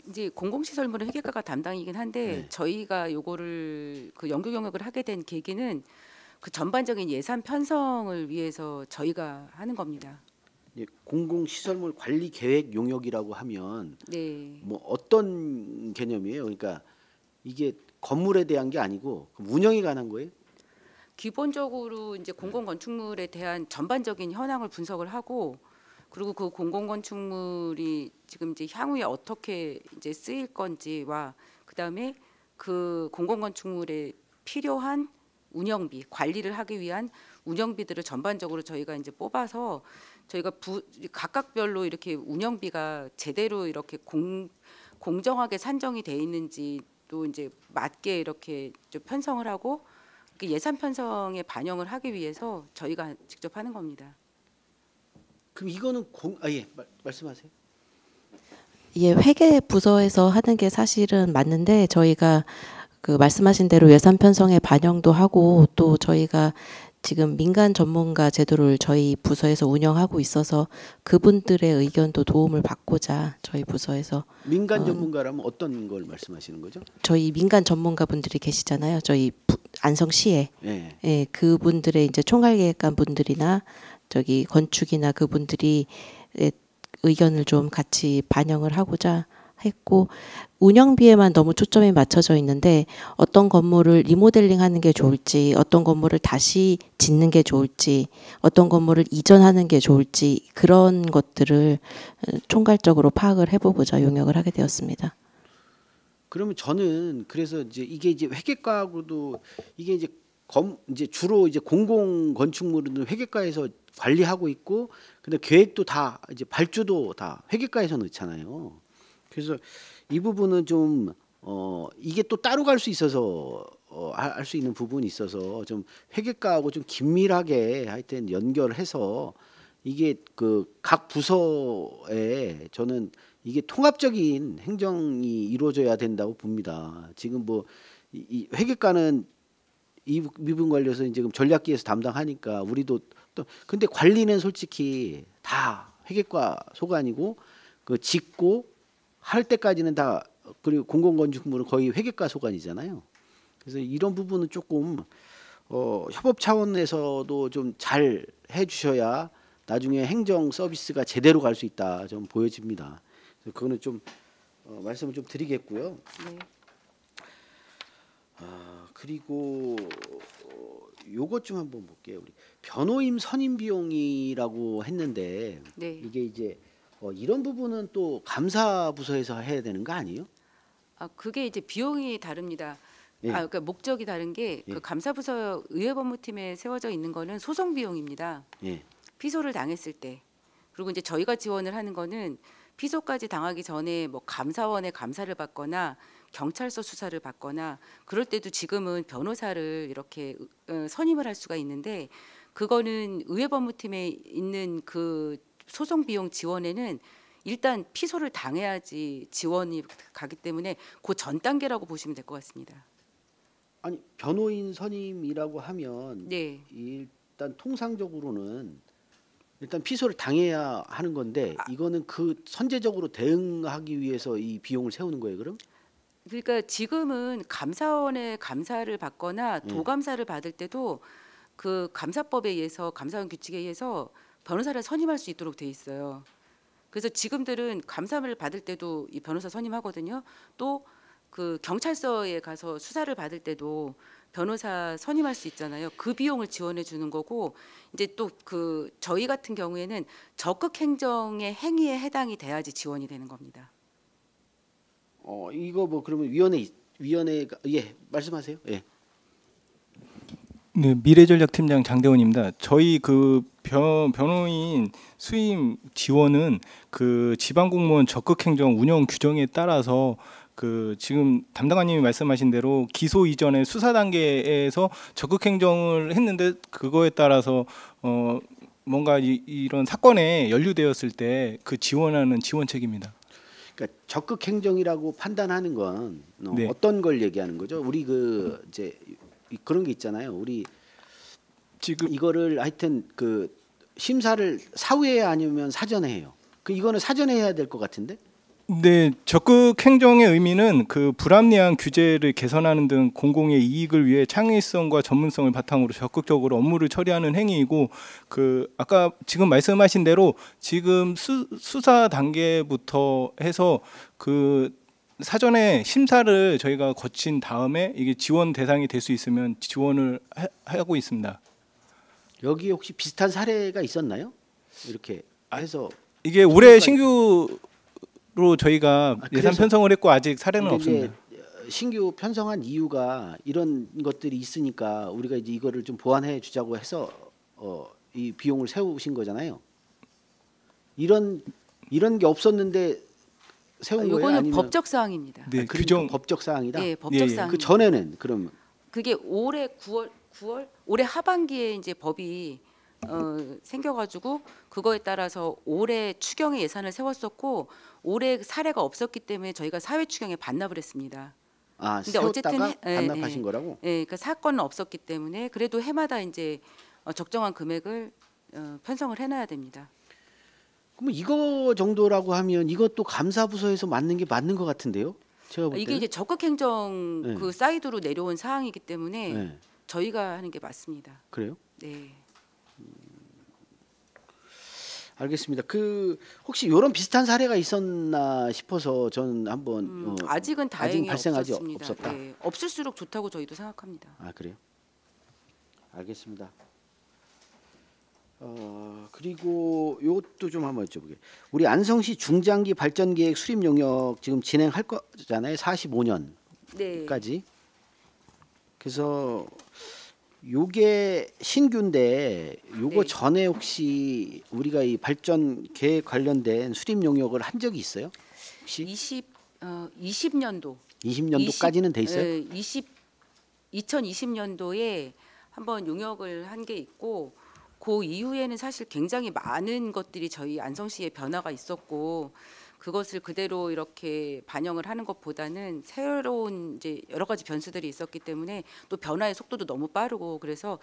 Speaker 2: 이제 공공시설물은 회계과가 담당이긴 한데
Speaker 1: 네.
Speaker 2: 저희가 요거를 그 연구 용역을 하게 된 계기는 그 전반적인 예산 편성을 위해서 저희가 하는 겁니다.
Speaker 1: 공공시설물 관리 계획 용역이라고 하면
Speaker 2: 네.
Speaker 1: 어떤 개념이에요? 그러니까 이게 건물에 대한 게 아니고 운영에 관한 거예요?
Speaker 2: 기본적으로 이제 공공건축물에 대한 전반적인 현황을 분석을 하고 그리고 그 공공건축물이 지금 이제 향후에 어떻게 이제 쓰일 건지와 그다음에 그 공공건축물에 필요한 운영비, 관리를 하기 위한 운영비들을 전반적으로 저희가 이제 뽑아서 저희가 각각별로 이렇게 운영비가 제대로 이렇게 공정하게 산정이 돼 있는지 또 이제 맞게 이렇게 좀 편성을 하고 예산 편성에 반영을 하기 위해서 저희가 직접 하는 겁니다.
Speaker 1: 그럼 이거는 말씀하세요.
Speaker 5: 예, 회계 부서에서 하는 게 사실은 맞는데 저희가 그 말씀하신 대로 예산 편성에 반영도 하고 또 저희가 지금 민간 전문가 제도를 저희 부서에서 운영하고 있어서 그분들의 의견도 도움을 받고자 저희 부서에서
Speaker 1: 민간 전문가라면 어떤 걸 말씀하시는 거죠?
Speaker 5: 저희 민간 전문가분들이 계시잖아요. 저희 안성시에
Speaker 1: 예.
Speaker 5: 예, 그분들의 이제 총괄계획관 분들이나 저기 건축이나 그분들이 의견을 좀 같이 반영을 하고자 했고 운영비에만 너무 초점이 맞춰져 있는데 어떤 건물을 리모델링 하는 게 좋을지 어떤 건물을 다시 짓는 게 좋을지 어떤 건물을 이전하는 게 좋을지 그런 것들을 총괄적으로 파악을 해보고자 용역을 하게 되었습니다.
Speaker 1: 그러면 저는 그래서 이게 이제 회계과하고도 이게 이제 주로 이제 공공 건축물은 회계과에서 관리하고 있고 근데 계획도 다 이제 발주도 다 회계과에서 넣잖아요. 그래서 이 부분은 좀 이게 또 따로 갈 수 있어서 할 수 있는 부분이 있어서 좀 회계과하고 좀 긴밀하게 하여튼 연결해서 이게 그 각 부서에 저는 이게 통합적인 행정이 이루어져야 된다고 봅니다. 지금 뭐 이 회계과는 이 부분 관련해서 지금 전략기에서 담당하니까 우리도 또 근데 관리는 솔직히 다 회계과 소관이고 그 짓고 할 때까지는 다 그리고 공공건축물은 거의 회계과 소관이잖아요. 그래서 이런 부분은 조금 협업 차원에서도 좀 잘 해주셔야 나중에 행정 서비스가 제대로 갈 수 있다 좀 보여집니다. 그래서 그거는 좀 말씀을 좀 드리겠고요.
Speaker 2: 네.
Speaker 1: 그리고 요것 좀 한번 볼게요. 우리 변호인 선임 비용이라고 했는데
Speaker 2: 네.
Speaker 1: 이게 이제 이런 부분은 또 감사부서에서 해야 되는 거 아니에요?
Speaker 2: 그게 이제 비용이 다릅니다.
Speaker 1: 예.
Speaker 2: 그러니까 목적이 다른 게 그
Speaker 1: 예.
Speaker 2: 감사부서 의회법무팀에 세워져 있는 거는 소송 비용입니다.
Speaker 1: 예.
Speaker 2: 피소를 당했을 때. 그리고 이제 저희가 지원을 하는 거는 피소까지 당하기 전에 뭐 감사원의 감사를 받거나 경찰서 수사를 받거나 그럴 때도 지금은 변호사를 이렇게 선임을 할 수가 있는데 그거는 의회법무팀에 있는 그 소송 비용 지원에는 일단 피소를 당해야지 지원이 가기 때문에 그 전 단계라고 보시면 될 것 같습니다.
Speaker 1: 아니 변호인 선임이라고 하면
Speaker 2: 네.
Speaker 1: 일단 통상적으로는 일단 피소를 당해야 하는 건데 이거는 그 선제적으로 대응하기 위해서 이 비용을 세우는 거예요, 그럼?
Speaker 2: 그러니까 지금은 감사원의 감사를 받거나 도감사를 받을 때도 그 감사법에 의해서 감사원 규칙에 의해서 변호사를 선임할 수 있도록 돼 있어요. 그래서 지금들은 감사를 받을 때도 이 변호사 선임하거든요. 또 그 경찰서에 가서 수사를 받을 때도 변호사 선임할 수 있잖아요. 그 비용을 지원해 주는 거고 이제 또 그 저희 같은 경우에는 적극 행정의 행위에 해당이 돼야지 지원이 되는 겁니다.
Speaker 1: 이거 뭐 그러면 위원회가 예 말씀하세요. 예.
Speaker 8: 네, 미래전략팀장 장대원입니다. 저희 그 변호인 수임 지원은 그 지방공무원 적극행정 운영 규정에 따라서 그 지금 담당관님이 말씀하신 대로 기소 이전에 수사 단계에서 적극행정을 했는데 그거에 따라서 뭔가 이런 사건에 연루되었을 때 그 지원하는 지원책입니다.
Speaker 1: 그러니까 적극 행정이라고 판단하는 건
Speaker 8: 네.
Speaker 1: 어떤 걸 얘기하는 거죠? 우리 그 이제 그런 게 있잖아요. 우리
Speaker 8: 지금
Speaker 1: 이거를 하여튼 그 심사를 사후에 아니면 사전에 해요. 그 이거는 사전에 해야 될 것 같은데?
Speaker 8: 네, 적극 행정의 의미는 그 불합리한 규제를 개선하는 등 공공의 이익을 위해 창의성과 전문성을 바탕으로 적극적으로 업무를 처리하는 행위이고 그 아까 지금 말씀하신 대로 지금 수사 단계부터 해서 그 사전에 심사를 저희가 거친 다음에 이게 지원 대상이 될 수 있으면 지원을 하고 있습니다.
Speaker 1: 여기 혹시 비슷한 사례가 있었나요? 이렇게 해서
Speaker 8: 이게 올해 신규로 저희가 예산
Speaker 1: 그래서
Speaker 8: 편성을 했고 아직 사례는
Speaker 1: 근데 이제
Speaker 8: 없습니다.
Speaker 1: 신규 편성한 이유가 이런 것들이 있으니까 우리가 이제 이거를 좀 보완해 주자고 해서 이 비용을 세우신 거잖아요. 이런 게 없었는데 세운 거예요?
Speaker 2: 이거는
Speaker 1: 아니면
Speaker 2: 법적 사항입니다.
Speaker 8: 네,
Speaker 1: 그러니까
Speaker 8: 규정
Speaker 1: 법적 사항이다.
Speaker 2: 예, 법적
Speaker 8: 예,
Speaker 2: 사항.
Speaker 1: 그 전에는 그럼
Speaker 2: 그게 올해 9월 올해 하반기에 이제 법이 생겨가지고 그거에 따라서 올해 추경의 예산을 세웠었고 올해 사례가 없었기 때문에 저희가 사회 추경에 반납을 했습니다.
Speaker 1: 아,
Speaker 2: 근데 어쨌든
Speaker 1: 세웠다가
Speaker 2: 예,
Speaker 1: 반납하신
Speaker 2: 예.
Speaker 1: 거라고?
Speaker 2: 예, 그러니까 사건은 없었기 때문에 그래도 해마다 이제 적정한 금액을 편성을 해놔야 됩니다.
Speaker 1: 그럼 이거 정도라고 하면 이것도 감사부서에서 맞는 게 맞는 것 같은데요? 제가 볼
Speaker 2: 이게
Speaker 1: 때는.
Speaker 2: 이제 적극행정
Speaker 1: 네.
Speaker 2: 그 사이드로 내려온 사항이기 때문에
Speaker 1: 네.
Speaker 2: 저희가 하는 게 맞습니다.
Speaker 1: 그래요?
Speaker 2: 네.
Speaker 1: 알겠습니다. 그 혹시 이런 비슷한 사례가 있었나 싶어서 저는 한번
Speaker 2: 아직은 다행히
Speaker 1: 발생하지
Speaker 2: 없었습니다.
Speaker 1: 없었다.
Speaker 2: 네. 없을수록 좋다고 저희도 생각합니다.
Speaker 1: 아, 그래요? 알겠습니다. 그리고 이것도 좀 한번 여쭤보게. 우리 안성시 중장기 발전 계획 수립 용역 지금 진행할 거잖아요. 45년까지.
Speaker 2: 네.
Speaker 1: 그래서 요게 신규인데 요거
Speaker 2: 네.
Speaker 1: 전에 혹시 우리가 이 발전 계획 관련된 수립 용역을 한 적이 있어요? 혹시
Speaker 2: 20년도
Speaker 1: 20년도까지는 돼 있어요?
Speaker 2: 2020년도에 한번 용역을 한 게 있고 그 이후에는 사실 굉장히 많은 것들이 저희 안성시에 변화가 있었고 그것을 그대로 이렇게 반영을 하는 것보다는 새로운 이제 여러 가지 변수들이 있었기 때문에 또 변화의 속도도 너무 빠르고 그래서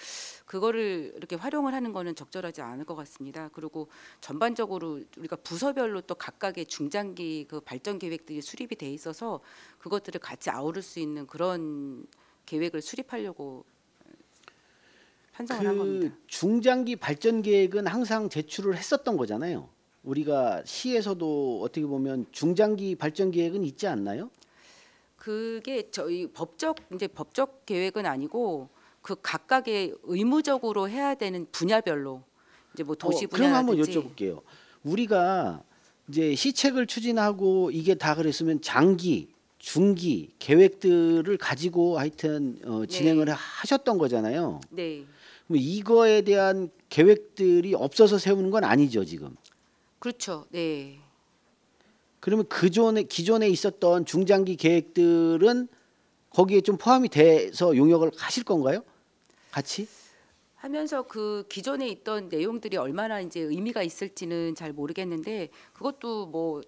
Speaker 2: 그거를 이렇게 활용을 하는 거는 적절하지 않을 것 같습니다. 그리고 전반적으로 우리가 부서별로 또 각각의 중장기 그 발전 계획들이 수립이 돼 있어서 그것들을 같이 아우를 수 있는 그런 계획을 수립하려고 편성을 한 겁니다.
Speaker 1: 그 중장기 발전 계획은 항상 제출을 했었던 거잖아요. 우리가 시에서도 어떻게 보면 중장기 발전 계획은 있지 않나요?
Speaker 2: 그게 저희 법적 계획은 아니고 그 각각의 의무적으로 해야 되는 분야별로 이제 뭐 도시
Speaker 1: 그럼 한번
Speaker 2: 분야라든지
Speaker 1: 여쭤볼게요. 우리가 이제 시책을 추진하고 이게 다 그랬으면 장기, 중기 계획들을 가지고 하여튼 진행을 하셨던 거잖아요.
Speaker 2: 네.
Speaker 1: 그럼 이거에 대한 계획들이 없어서 세우는 건 아니죠, 지금.
Speaker 2: 그렇죠. 네.
Speaker 1: 그러면 기존에 있었던 중장기 계획들은 거기에 좀 포함이 돼서 용역을 하실 건가요? 같이?
Speaker 2: 하면서 그 기존에 있던 내용들이 얼마나 이제 의미가 있을지는 잘 모르겠는데 그것도 뭐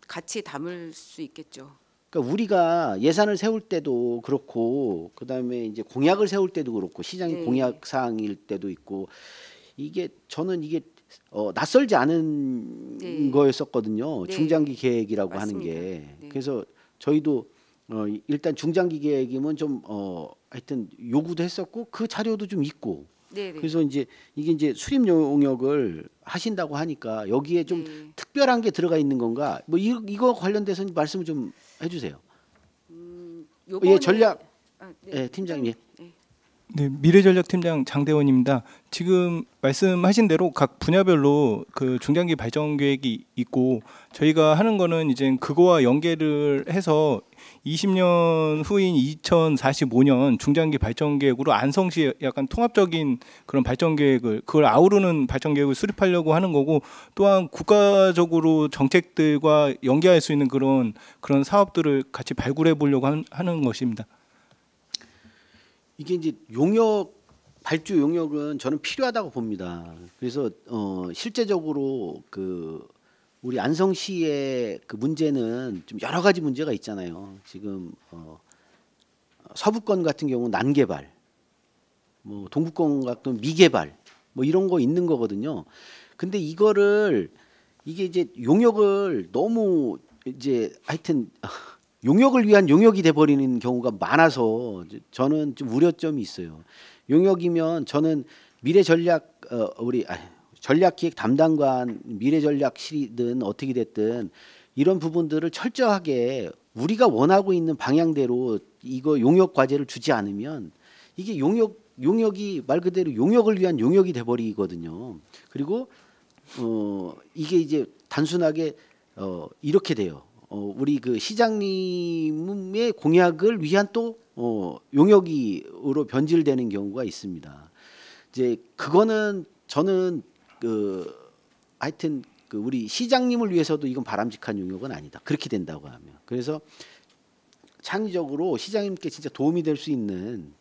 Speaker 2: 같이 담을 수 있겠죠.
Speaker 1: 그러니까 우리가 예산을 세울 때도 그렇고 그다음에 이제 공약을 세울 때도 그렇고 시장의
Speaker 2: 네.
Speaker 1: 공약 사항일 때도 있고 저는 이게 낯설지 않은
Speaker 2: 네.
Speaker 1: 거였었거든요.
Speaker 2: 네.
Speaker 1: 중장기 계획이라고 하는
Speaker 2: 맞습니다.
Speaker 1: 게.
Speaker 2: 네.
Speaker 1: 그래서 저희도 일단 중장기 계획이면 좀 하여튼 요구도 했었고 그 자료도 좀 있고
Speaker 2: 네, 네.
Speaker 1: 그래서 이제 이게 이제 수립 용역을 하신다고 하니까 여기에 좀
Speaker 2: 네.
Speaker 1: 특별한 게 들어가 있는 건가? 뭐 이거 관련돼서 말씀을 좀 해주세요.
Speaker 2: 요번에
Speaker 1: 전략
Speaker 2: 네.
Speaker 1: 예, 팀장님. 예.
Speaker 2: 네.
Speaker 8: 네, 미래전략팀장 장대원입니다. 지금 말씀하신 대로 각 분야별로 그 중장기 발전 계획이 있고 저희가 하는 거는 이제 그거와 연계를 해서 20년 후인 2045년 중장기 발전 계획으로 안성시 약간 통합적인 그런 발전 계획을 그걸 아우르는 발전 계획을 수립하려고 하는 거고 또한 국가적으로 정책들과 연계할 수 있는 그런 사업들을 같이 발굴해 보려고 하는 것입니다.
Speaker 1: 이게 이제 발주 용역은 저는 필요하다고 봅니다. 그래서 실제적으로 그 우리 안성시의 그 문제는 좀 여러 가지 문제가 있잖아요. 지금 서부권 같은 경우는 난개발, 뭐 동부권 같은 미개발, 뭐 이런 거 있는 거거든요. 근데 이게 이제 용역을 너무 이제 하여튼 용역을 위한 용역이 돼버리는 경우가 많아서 저는 좀 우려점이 있어요. 용역이면 저는 전략기획 담당관 미래전략실이든 어떻게 됐든 이런 부분들을 철저하게 우리가 원하고 있는 방향대로 이거 용역 과제를 주지 않으면 이게 용역이 말 그대로 용역을 위한 용역이 돼버리거든요. 그리고 이게 이제 단순하게 이렇게 돼요. 우리 그 시장님의 공약을 위한 또 용역으로 변질되는 경우가 있습니다. 이제 그거는 저는 하여튼 우리 시장님을 위해서도 이건 바람직한 용역은 아니다. 그렇게 된다고 하면 그래서 창의적으로 시장님께 진짜 도움이 될 수 있는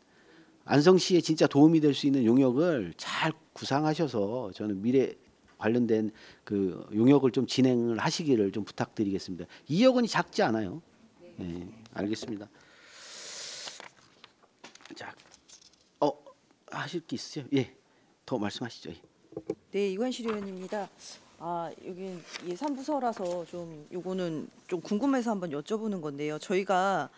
Speaker 1: 안성시에 진짜 도움이 될 수 있는 용역을 잘 구상하셔서 저는 미래 관련된 그 용역을 좀 진행을 하시기를 좀 부탁드리겠습니다. 2억 원이 작지 않아요. 예, 알겠습니다. 자, 하실 게 있으세요? 예, 더 말씀하시죠. 예.
Speaker 6: 네, 이관실 의원입니다. 여기 예산부서라서 좀 요거는 좀 궁금해서 한번 여쭤보는 건데요. 저희가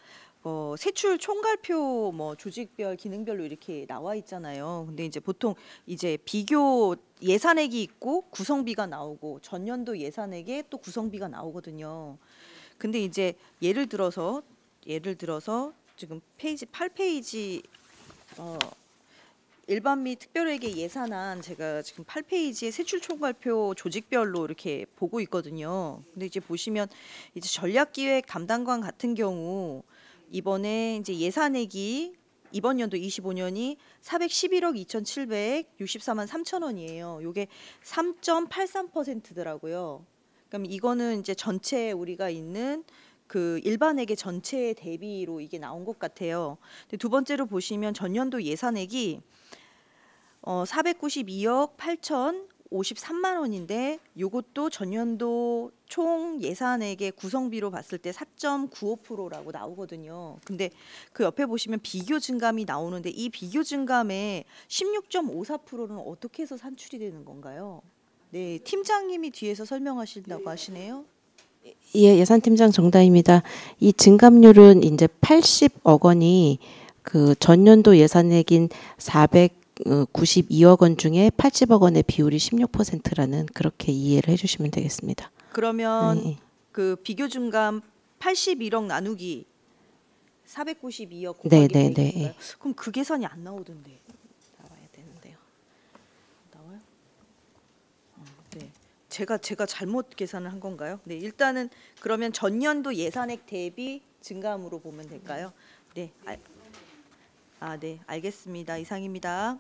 Speaker 6: 세출 총괄표 뭐 조직별 기능별로 이렇게 나와 있잖아요. 근데 이제 보통 이제 비교 예산액이 있고 구성비가 나오고 전년도 예산액에 또 구성비가 나오거든요. 근데 이제 예를 들어서 지금 페이지 8페이지 일반 및 특별회계 예산안 제가 지금 8페이지에 세출총괄표 조직별로 이렇게 보고 있거든요. 근데 이제 보시면 이제 전략기획 담당관 같은 경우 이번에 이제 예산액이 이번 연도 25년이 411억 2,764만 3천 원이에요. 요게 3.83%더라고요. 그럼 이거는 이제 전체 우리가 있는 그 일반액의 전체 대비로 이게 나온 것 같아요. 근데 두 번째로 보시면 전년도 예산액이 492억 8,053만 원인데 요것도 전년도 총 예산액의 구성비로 봤을 때 4.95%라고 나오거든요. 근데 그 옆에 보시면 비교 증감이 나오는데 이 비교 증감의 16.54%는 어떻게 해서 산출이 되는 건가요? 네, 팀장님이 뒤에서 설명하신다고 하시네요.
Speaker 5: 예, 예산팀장 정다입니다. 이 증감률은 이제 80억 원이 그 전년도 예산액인 492억 원 중에 80억 원의 비율이 16%라는 그렇게 이해를 해주시면 되겠습니다.
Speaker 6: 그러면
Speaker 5: 네.
Speaker 6: 그 비교 증감 81억 나누기 492억
Speaker 5: 네,
Speaker 6: 곱하기
Speaker 5: 네,
Speaker 6: 100인가요?
Speaker 5: 네.
Speaker 6: 그럼 그 계산이 안 나오던데. 나와야 되는데요. 나와요? 네. 제가 잘못 계산을 한 건가요? 네, 일단은 그러면 전년도 예산액 대비 증감으로 보면 될까요? 네. 네, 알겠습니다. 이상입니다.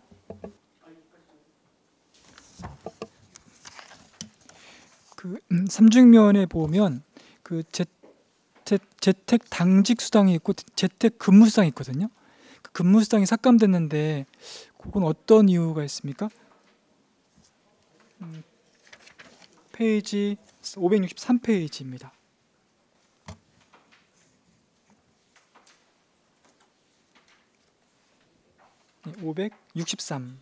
Speaker 3: 그 삼중면에 보면 그 재택 당직 수당이 있고 재택 근무 수당이 있거든요. 그 근무 수당이 삭감됐는데 그건 어떤 이유가 있습니까? 페이지 563페이지입니다. 네, 563.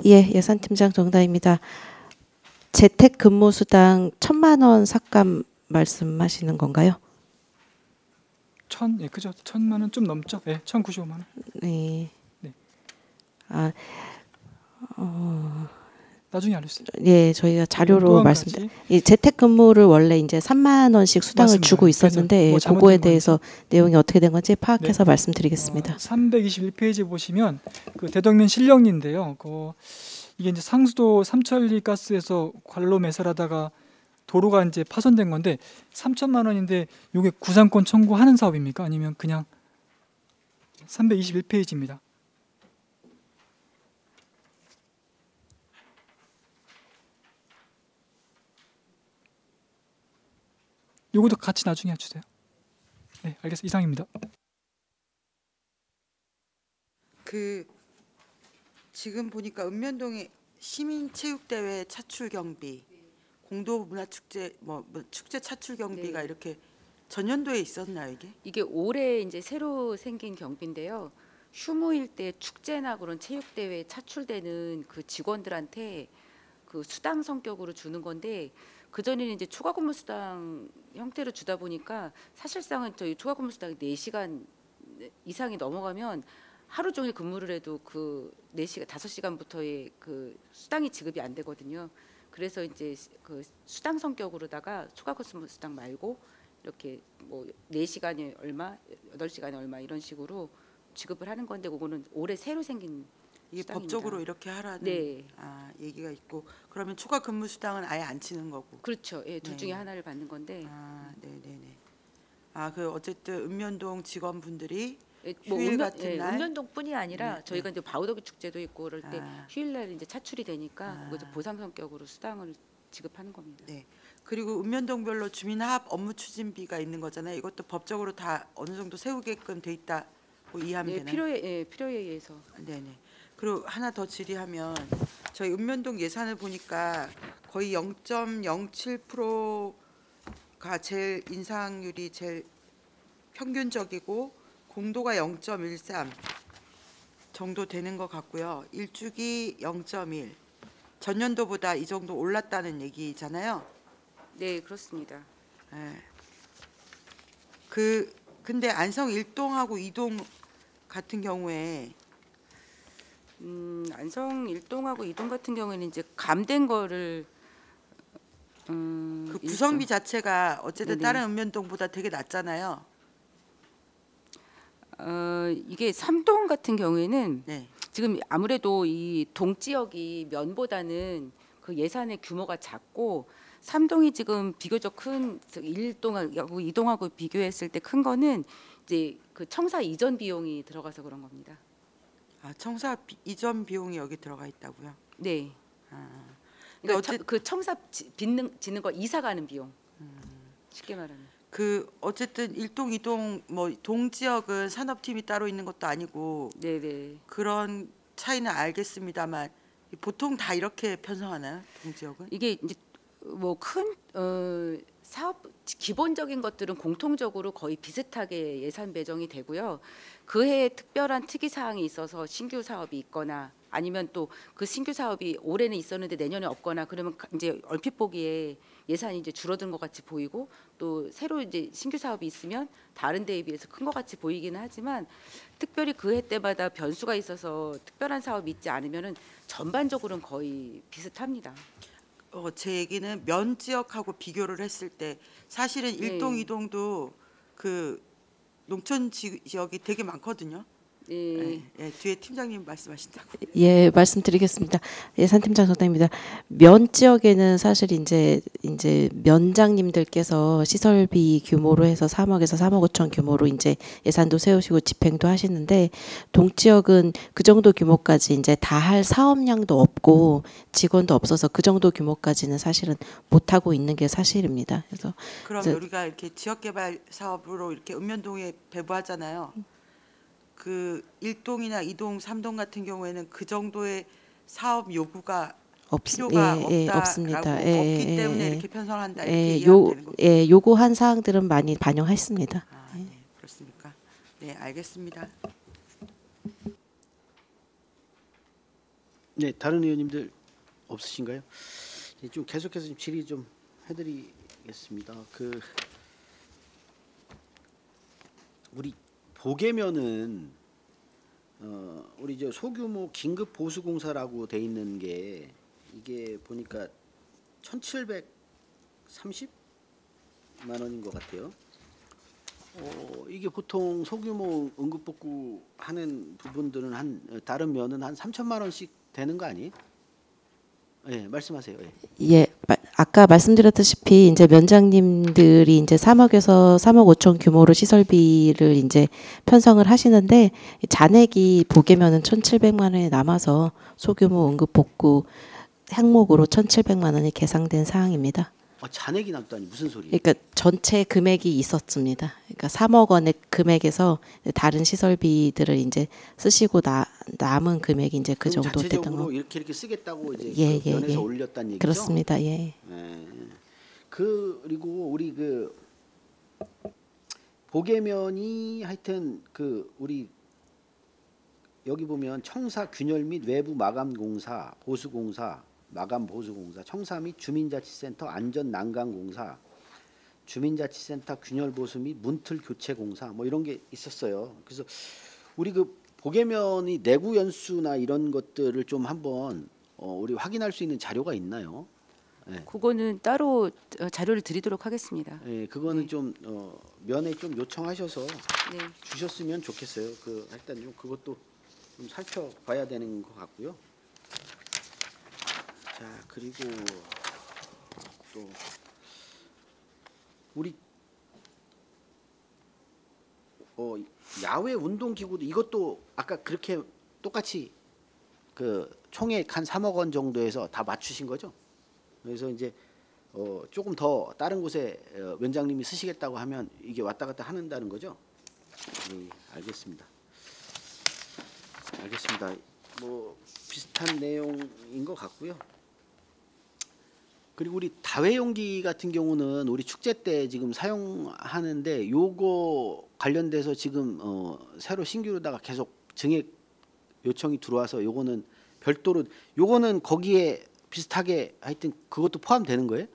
Speaker 5: 예, 예산팀장 정다입니다. 재택 근무 수당 1,000만 원 삭감 말씀하시는 건가요?
Speaker 3: 예, 그죠. 1,000만 원 좀 넘죠. 예, 1,095만 원.
Speaker 5: 네.
Speaker 3: 네. 나중에 알려주세요.
Speaker 5: 예, 저희가
Speaker 3: 또
Speaker 5: 자료로
Speaker 3: 한
Speaker 5: 말씀드려.
Speaker 3: 가지.
Speaker 5: 이 재택근무를 원래 이제 3만 원씩 수당을
Speaker 3: 맞습니다.
Speaker 5: 주고 있었는데
Speaker 3: 그래서 뭐
Speaker 5: 예,
Speaker 3: 잘못된
Speaker 5: 그거에
Speaker 3: 건지.
Speaker 5: 대해서 내용이 어떻게 된 건지 파악해서
Speaker 3: 네.
Speaker 5: 말씀드리겠습니다.
Speaker 3: 321페이지 보시면 그 대덕면 신령리인데요. 이게 이제 상수도 삼천리 가스에서 관로 매설하다가 도로가 이제 파손된 건데 3천만 원인데 이게 구상권 청구하는 사업입니까? 아니면 그냥 321페이지입니다. 요것도 같이 나중에 해주세요. 네, 알겠습니다. 이상입니다.
Speaker 4: 그 지금 보니까 읍면동에 시민체육대회 차출 경비, 공도문화축제 축제 차출 경비가
Speaker 2: 네.
Speaker 4: 이렇게 전년도에 있었나요 이게?
Speaker 2: 이게 올해 이제 새로 생긴 경비인데요. 휴무일 때 축제나 그런 체육대회 차출되는 그 직원들한테 그 수당 성격으로 주는 건데 그 전에는 이제 초과근무 수당 형태로 주다 보니까 사실상은 저희 초과근무 수당이 4시간 이상이 넘어가면 하루 종일 근무를 해도 그 4시간 5시간부터의 그 수당이 지급이 안 되거든요. 그래서 이제 그 수당 성격으로다가 초과근무 수당 말고 이렇게 뭐 4시간에 얼마, 8시간에 얼마 이런 식으로 지급을 하는 건데 그거는 올해 새로 생긴
Speaker 4: 이게
Speaker 2: 수당입니다.
Speaker 4: 법적으로 이렇게 하라는
Speaker 2: 네.
Speaker 4: 얘기가 있고 그러면 초과 근무 수당은 아예 안 치는 거고.
Speaker 2: 그렇죠. 예, 둘
Speaker 4: 네.
Speaker 2: 중에 하나를 받는 건데
Speaker 4: 네네네. 그 어쨌든 읍면동 직원분들이
Speaker 2: 뭐
Speaker 4: 휴일 같은 날?
Speaker 2: 읍면동뿐이 아니라
Speaker 4: 네,
Speaker 2: 저희가
Speaker 4: 네.
Speaker 2: 이제 바우더기 축제도 있고 그럴 때
Speaker 4: 아.
Speaker 2: 휴일날 이제 차출이 되니까 그거 이제
Speaker 4: 아.
Speaker 2: 보상 성격으로 수당을 지급하는 겁니다.
Speaker 4: 네. 그리고 읍면동별로 주민합 업무 추진비가 있는 거잖아요. 이것도 법적으로 다 어느 정도 세우게끔 돼 있다고 이해하면
Speaker 2: 네,
Speaker 4: 되나요?
Speaker 2: 필요에 의해서.
Speaker 4: 네네. 그리고 하나 더 질의하면 저희 읍면동 예산을 보니까 거의 0.07%가 제일 인상률이 제일 평균적이고 공도가 0.13 정도 되는 것 같고요. 일주기 0.1 전년도보다 이 정도 올랐다는 얘기잖아요.
Speaker 2: 네, 그렇습니다.
Speaker 4: 예. 근데 안성 1동하고 2동 같은 경우에
Speaker 2: 안성 1동하고 2동 같은 경우에는 이제 감된 거를
Speaker 4: 그 구성비 자체가 어쨌든
Speaker 2: 네네.
Speaker 4: 다른 읍면동보다 되게 낮잖아요.
Speaker 2: 이게 3동 같은 경우에는
Speaker 4: 네.
Speaker 2: 지금 아무래도 이 동지역이 면보다는 그 예산의 규모가 작고 3동이 지금 비교적 큰 1동하고 2동하고 비교했을 때 큰 거는 이제 그 청사 이전 비용이 들어가서 그런 겁니다.
Speaker 4: 아, 청사 이전 비용이 여기 들어가 있다고요?
Speaker 2: 네.
Speaker 4: 아,
Speaker 2: 그러니까 그 청사 짓는 거 이사 가는 비용. 쉽게 말하면.
Speaker 4: 그 어쨌든 1동, 2동 뭐 동지역은 산업팀이 따로 있는 것도 아니고
Speaker 2: 네네.
Speaker 4: 그런 차이는 알겠습니다만 보통 다 이렇게 편성하나요? 동지역은?
Speaker 2: 이게 이제 뭐 큰 사업 기본적인 것들은 공통적으로 거의 비슷하게 예산 배정이 되고요. 그 해에 특별한 특이 사항이 있어서 신규 사업이 있거나 아니면 또 그 신규 사업이 올해는 있었는데 내년에 없거나 그러면 이제 얼핏 보기에 예산이 이제 줄어든 것 같이 보이고 또 새로 이제 신규 사업이 있으면 다른 데에 비해서 큰 것 같이 보이기는 하지만 특별히 그 해 때마다 변수가 있어서 특별한 사업이 있지 않으면은 전반적으로는 거의 비슷합니다.
Speaker 4: 제 얘기는 면 지역하고 비교를 했을 때 사실은
Speaker 2: 네.
Speaker 4: 1동, 2동도 그 농촌 지역이 되게 많거든요.
Speaker 2: 네.
Speaker 4: 예, 뒤에 팀장님 말씀하신다고.
Speaker 5: 예, 말씀드리겠습니다. 예산팀장 정당입니다. 면 지역에는 사실 이제 면장님들께서 시설비 규모로 해서 3억에서 3억 5천 규모로 이제 예산도 세우시고 집행도 하시는데 동 지역은 그 정도 규모까지 이제 다 할 사업량도 없고 직원도 없어서 그 정도 규모까지는 사실은 못 하고 있는 게 사실입니다. 그래서
Speaker 4: 그럼
Speaker 5: 그래서-
Speaker 4: 우리가 이렇게 지역개발 사업으로 이렇게 읍면동에 배부하잖아요. 그 1동이나 2동, 3동 같은 경우에는 그 정도의 사업 요구가 필요가
Speaker 5: 없습니다.
Speaker 4: 없다라고
Speaker 5: 예,
Speaker 4: 없기
Speaker 5: 예,
Speaker 4: 때문에
Speaker 5: 예.
Speaker 4: 이렇게 편성한다 이렇게
Speaker 5: 예,
Speaker 4: 이해하면 되는 거죠.
Speaker 5: 요구한 사항들은 많이 반영했습니다.
Speaker 4: 아, 네, 그렇습니까? 네, 알겠습니다.
Speaker 1: 네, 다른 의원님들 없으신가요? 네, 좀 계속해서 좀 질의 좀 해드리겠습니다. 그 우리 보게면은 우리 저 소규모 긴급 보수 공사라고 돼 있는 게 이게 보니까 1,730만 원인 것 같아요. 이게 보통 소규모 응급복구 하는 부분들은 다른 면은 한 3천만 원씩 되는 거 아니에요? 예, 말씀하세요. 예.
Speaker 5: 예, 아까 말씀드렸다시피 이제 면장님들이 이제 3억에서 3억 5천 규모로 시설비를 이제 편성을 하시는데 잔액이 보게면은 1,700만 원이 남아서 소규모 응급복구 항목으로 1,700만 원이 계상된 사항입니다.
Speaker 1: 잔액이 남다니 무슨 소리예요?
Speaker 5: 그러니까 전체 금액이 있었습니다. 그러니까 3억 원의 금액에서 다른 시설비들을 이제 쓰시고 남은 금액이 이제 그
Speaker 1: 그럼
Speaker 5: 정도 됐던
Speaker 1: 자체적으로
Speaker 5: 거.
Speaker 1: 이렇게 쓰겠다고 이제
Speaker 5: 예,
Speaker 1: 그 면에서
Speaker 5: 예.
Speaker 1: 올렸다는 얘기죠.
Speaker 5: 그렇습니다. 예.
Speaker 1: 예. 그리고 우리 그 보게면이 하여튼 그 우리 여기 보면 청사 균열 및 외부 마감 공사, 보수 공사, 마감 보수 공사, 청사 및 주민자치센터 안전 난강 공사, 주민자치센터 균열 보수 및 문틀 교체 공사 뭐 이런 게 있었어요. 그래서 우리 그 보게면이 내구 연수나 이런 것들을 좀 한번 우리 확인할 수 있는 자료가 있나요?
Speaker 2: 그거는 따로 자료를 드리도록 하겠습니다.
Speaker 1: 예, 그거는
Speaker 2: 네.
Speaker 1: 좀 면에 좀 요청하셔서
Speaker 2: 네.
Speaker 1: 주셨으면 좋겠어요. 그 일단 좀 그것도 좀 살펴봐야 되는 것 같고요. 자, 그리고 또 우리 야외 운동 기구도 이것도 아까 그렇게 똑같이 그 총액 한 3억 원 정도에서 다 맞추신 거죠? 그래서 이제 조금 더 다른 곳에 원장님이 쓰시겠다고 하면 이게 왔다 갔다 한다는 거죠? 네, 알겠습니다. 알겠습니다. 뭐 비슷한 내용인 것 같고요. 그리고 우리 다회용기 같은 경우는 우리 축제 때 지금 사용하는데 요거 관련돼서 지금 새로 신규로다가 계속 증액 요청이 들어와서 요거는 별도로 요거는 거기에 비슷하게 하여튼 그것도 포함되는 거예요?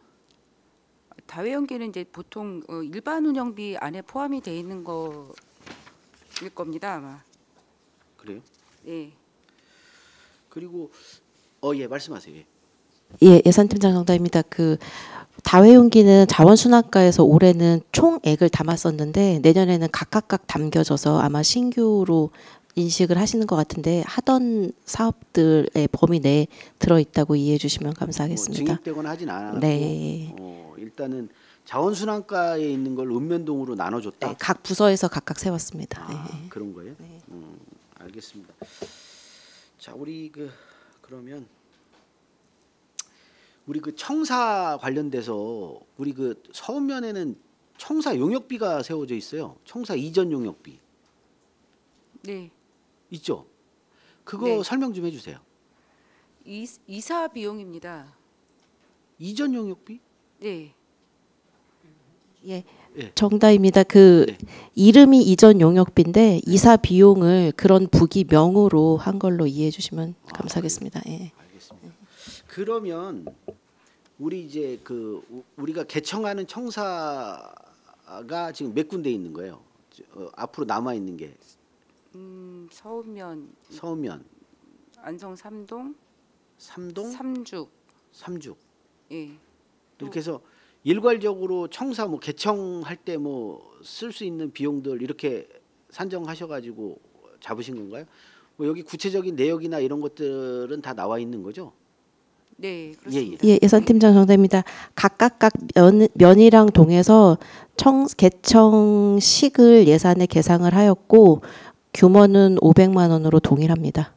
Speaker 2: 다회용기는 이제 보통 일반 운영비 안에 포함이 돼 있는 거일 겁니다 아마.
Speaker 1: 그래요?
Speaker 2: 예.
Speaker 1: 그리고 예 말씀하세요. 예.
Speaker 5: 예, 예산팀장 정답입니다. 그 다회용기는 자원순환과에서 올해는 총액을 담았었는데 내년에는 각각 담겨져서 아마 신규로 인식을 하시는 것 같은데 하던 사업들의 범위 내에 들어있다고 이해해 주시면 감사하겠습니다.
Speaker 1: 증액되거나 하진 않았고
Speaker 5: 네.
Speaker 1: 일단은 자원순환과에 있는 걸 읍면동으로 나눠줬다.
Speaker 5: 네, 각 부서에서 각각 세웠습니다.
Speaker 1: 아,
Speaker 5: 네.
Speaker 1: 그런 거예요?
Speaker 5: 네.
Speaker 1: 알겠습니다. 자, 그러면 우리 그 청사 관련돼서 우리 그 서면에는 청사 용역비가 세워져 있어요. 청사 이전 용역비
Speaker 2: 네.
Speaker 1: 있죠? 그거
Speaker 2: 네.
Speaker 1: 설명 좀 해주세요.
Speaker 2: 이사 비용입니다.
Speaker 1: 이전 용역비?
Speaker 2: 네.
Speaker 5: 예,
Speaker 1: 예.
Speaker 5: 정답입니다. 그
Speaker 1: 네.
Speaker 5: 이름이 이전 용역비인데 이사 비용을 그런 부기명으로 한 걸로 이해해 주시면 감사하겠습니다. 예.
Speaker 1: 알겠습니다. 그러면 우리 이제 우리가 개청하는 청사가 지금 몇 군데 있는 거예요? 앞으로 남아 있는 게
Speaker 2: 서운면,
Speaker 1: 서면,
Speaker 2: 안성 3동,
Speaker 1: 삼동,
Speaker 2: 삼죽.
Speaker 1: 삼죽
Speaker 2: 예.
Speaker 1: 이렇게 해서 일괄적으로 청사 뭐 개청할 때 뭐 쓸 수 있는 비용들 이렇게 산정하셔가지고 잡으신 건가요? 뭐 여기 구체적인 내역이나 이런 것들은 다 나와 있는 거죠?
Speaker 2: 네, 그렇습니다.
Speaker 5: 예, 예산팀장 정답입니다. 각각 면이랑 동에서 개청식을 예산에 계상을 하였고 규모는 500만 원으로 동일합니다.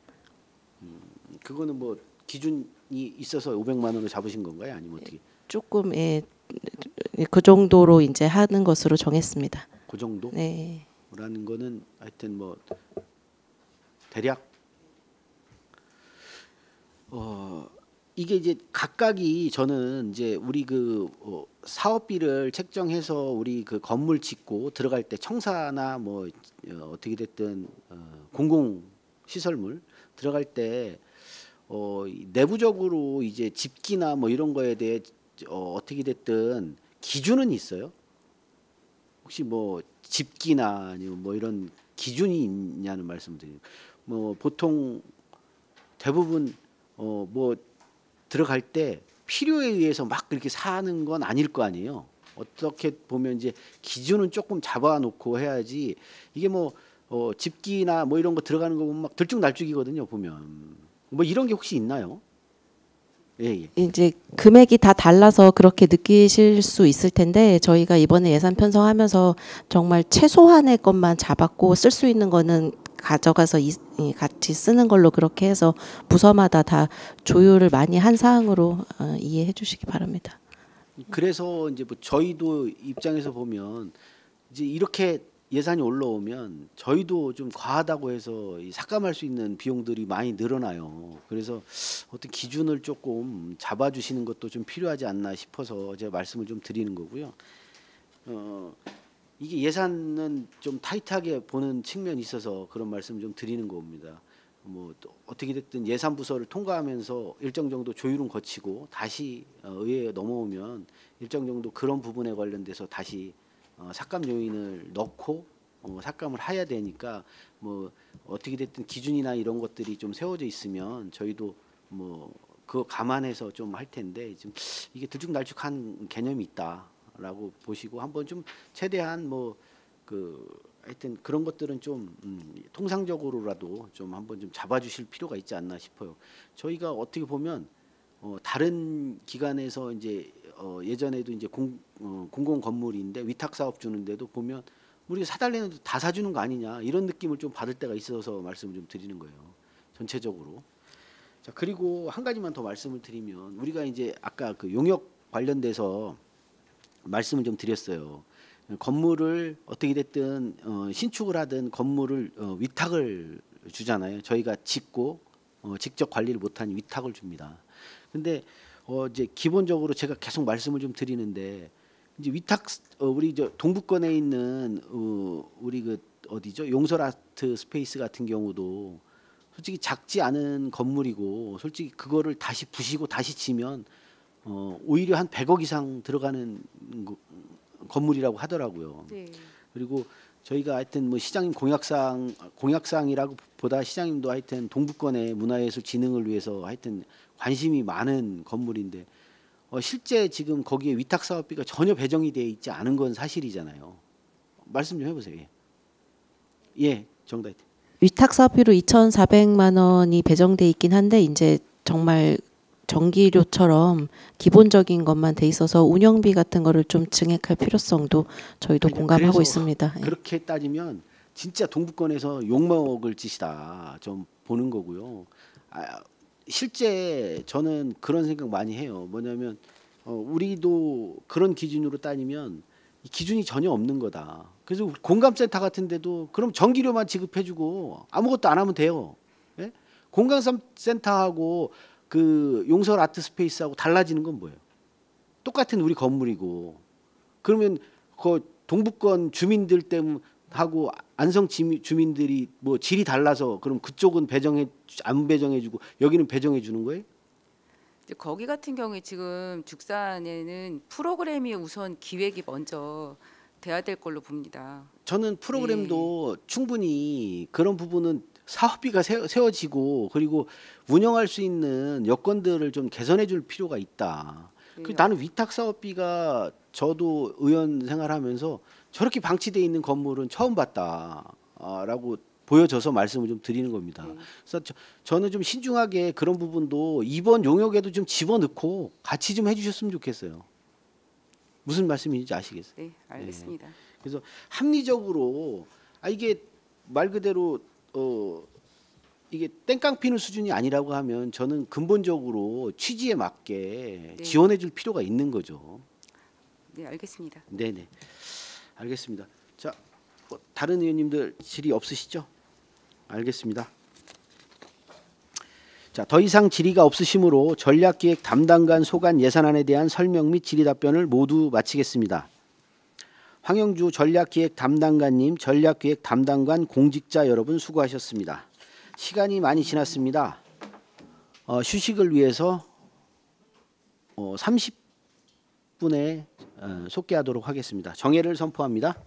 Speaker 1: 그거는 뭐 기준이 있어서 500만 원을 잡으신 건가요? 아니면 어떻게?
Speaker 5: 조금 그 정도로 이제 하는 것으로 정했습니다.
Speaker 1: 그 정도?
Speaker 5: 네.
Speaker 1: 라는 거는 하여튼 뭐 대략 이게 이제 각각이 저는 이제 우리 사업비를 책정해서 우리 그 건물 짓고 들어갈 때 청사나 뭐 어떻게 됐든 공공 시설물 들어갈 때 내부적으로 이제 집기나 뭐 이런 거에 대해 어떻게 됐든 기준은 있어요? 혹시 뭐 집기나 아니면 뭐 이런 기준이 있냐는 말씀드려요. 뭐 보통 대부분 뭐 들어갈 때 필요에 의해서 막 그렇게 사는 건 아닐 거 아니에요. 어떻게 보면 이제 기준은 조금 잡아놓고 해야지 이게 뭐 집기나 뭐 이런 거 들어가는 거 보면 막 들쭉날쭉이거든요. 보면 뭐 이런 게 혹시 있나요? 예.
Speaker 5: 이제 금액이 다 달라서 그렇게 느끼실 수 있을 텐데 저희가 이번에 예산 편성하면서 정말 최소한의 것만 잡았고 쓸 수 있는 거는 가져가서 같이 쓰는 걸로 그렇게 해서 부서마다 다 조율을 많이 한 사항으로 이해해 주시기 바랍니다.
Speaker 1: 그래서 이제 뭐 저희도 입장에서 보면 이제 이렇게 예산이 올라오면 저희도 좀 과하다고 해서 삭감할 수 있는 비용들이 많이 늘어나요. 그래서 어떤 기준을 조금 잡아주시는 것도 좀 필요하지 않나 싶어서 제가 말씀을 좀 드리는 거고요. 이게 예산은 좀 타이트하게 보는 측면이 있어서 그런 말씀 좀 드리는 겁니다. 뭐 또 어떻게 됐든 예산 부서를 통과하면서 일정 정도 조율은 거치고 다시 의회에 넘어오면 일정 정도 그런 부분에 관련돼서 다시 삭감 요인을 넣고 삭감을 해야 되니까 뭐 어떻게 됐든 기준이나 이런 것들이 좀 세워져 있으면 저희도 뭐 그거 감안해서 좀 할 텐데 지금 이게 들쭉날쭉한 개념이 있다라고 보시고 한번 좀 최대한 뭐 하여튼 그런 것들은 좀 통상적으로라도 좀 한번 좀 잡아주실 필요가 있지 않나 싶어요. 저희가 어떻게 보면 다른 기관에서 이제 예전에도 이제 공공 건물인데 위탁 사업 주는데도 보면 우리가 사달래는 다 사주는 거 아니냐 이런 느낌을 좀 받을 때가 있어서 말씀을 좀 드리는 거예요. 전체적으로. 자 그리고 한 가지만 더 말씀을 드리면 우리가 이제 아까 그 용역 관련돼서 말씀을 좀 드렸어요. 건물을 어떻게 됐든 신축을 하든 건물을 위탁을 주잖아요. 저희가 짓고 직접 관리를 못하니 위탁을 줍니다. 근데 이제 기본적으로 제가 계속 말씀을 좀 드리는데 이제 위탁 우리 저 동북권에 있는 우리 그 어디죠? 용설 아트 스페이스 같은 경우도 솔직히 작지 않은 건물이고 솔직히 그거를 다시 부시고 다시 지면 오히려 한 100억 이상 들어가는 건물이라고 하더라고요.
Speaker 2: 네.
Speaker 1: 그리고 저희가 하여튼 뭐 시장님 공약상이라고 보다 시장님도 하여튼 동북권의 문화예술 진흥을 위해서 하여튼 관심이 많은 건물인데 실제 지금 거기에 위탁 사업비가 전혀 배정이 돼 있지 않은 건 사실이잖아요. 말씀 좀 해보세요. 예, 정다희.
Speaker 5: 위탁 사업비로 2,400만 원이 배정돼 있긴 한데 이제 정말 전기료처럼 기본적인 것만 돼 있어서 운영비 같은 거를 좀 증액할 필요성도 저희도 공감하고
Speaker 1: 그래서
Speaker 5: 있습니다. 예.
Speaker 1: 그렇게 따지면 진짜 동북권에서 욕먹을 짓이다 좀 보는 거고요. 실제 저는 그런 생각 많이 해요. 뭐냐면 우리도 그런 기준으로 따지면 이 기준이 전혀 없는 거다. 그래서 공감센터 같은 데도 그럼 전기료만 지급해주고 아무것도 안 하면 돼요. 예? 공감센터하고 그 용설 아트 스페이스하고 달라지는 건 뭐예요? 똑같은 우리 건물이고 그러면 그 동북권 주민들 때문에 하고 안성 주민들이 뭐 질이 달라서 그럼 그쪽은 안 배정해주고 여기는 배정해주는 거예요?
Speaker 2: 이제 거기 같은 경우에 지금 죽산에는 프로그램이 우선 기획이 먼저 돼야 될 걸로 봅니다.
Speaker 1: 저는 프로그램도 충분히 그런 부분은 사업비가 세워지고 그리고 운영할 수 있는 여건들을 좀 개선해 줄 필요가 있다.
Speaker 2: 네.
Speaker 1: 나는 위탁 사업비가 저도 의원 생활하면서 저렇게 방치돼 있는 건물은 처음 봤다라고 보여져서 말씀을 좀 드리는 겁니다.
Speaker 2: 네.
Speaker 1: 그래서 저는 좀 신중하게 그런 부분도 이번 용역에도 좀 집어넣고 같이 좀 해주셨으면 좋겠어요. 무슨 말씀인지 아시겠어요?
Speaker 2: 네, 알겠습니다.
Speaker 1: 그래서 합리적으로 이게 말 그대로 이게 땡깡 피는 수준이 아니라고 하면 저는 근본적으로 취지에 맞게
Speaker 2: 네.
Speaker 1: 지원해 줄 필요가 있는 거죠.
Speaker 2: 네, 알겠습니다.
Speaker 1: 네네. 알겠습니다. 자, 다른 의원님들 질의 없으시죠? 알겠습니다. 자, 더 이상 질의가 없으시므로 전략기획 담당관 소관 예산안에 대한 설명 및 질의 답변을 모두 마치겠습니다. 황영주 전략기획 담당관님, 전략기획 담당관 공직자 여러분 수고하셨습니다. 시간이 많이 지났습니다. 휴식을 위해서 30분에 속개하도록 하겠습니다. 정회를 선포합니다.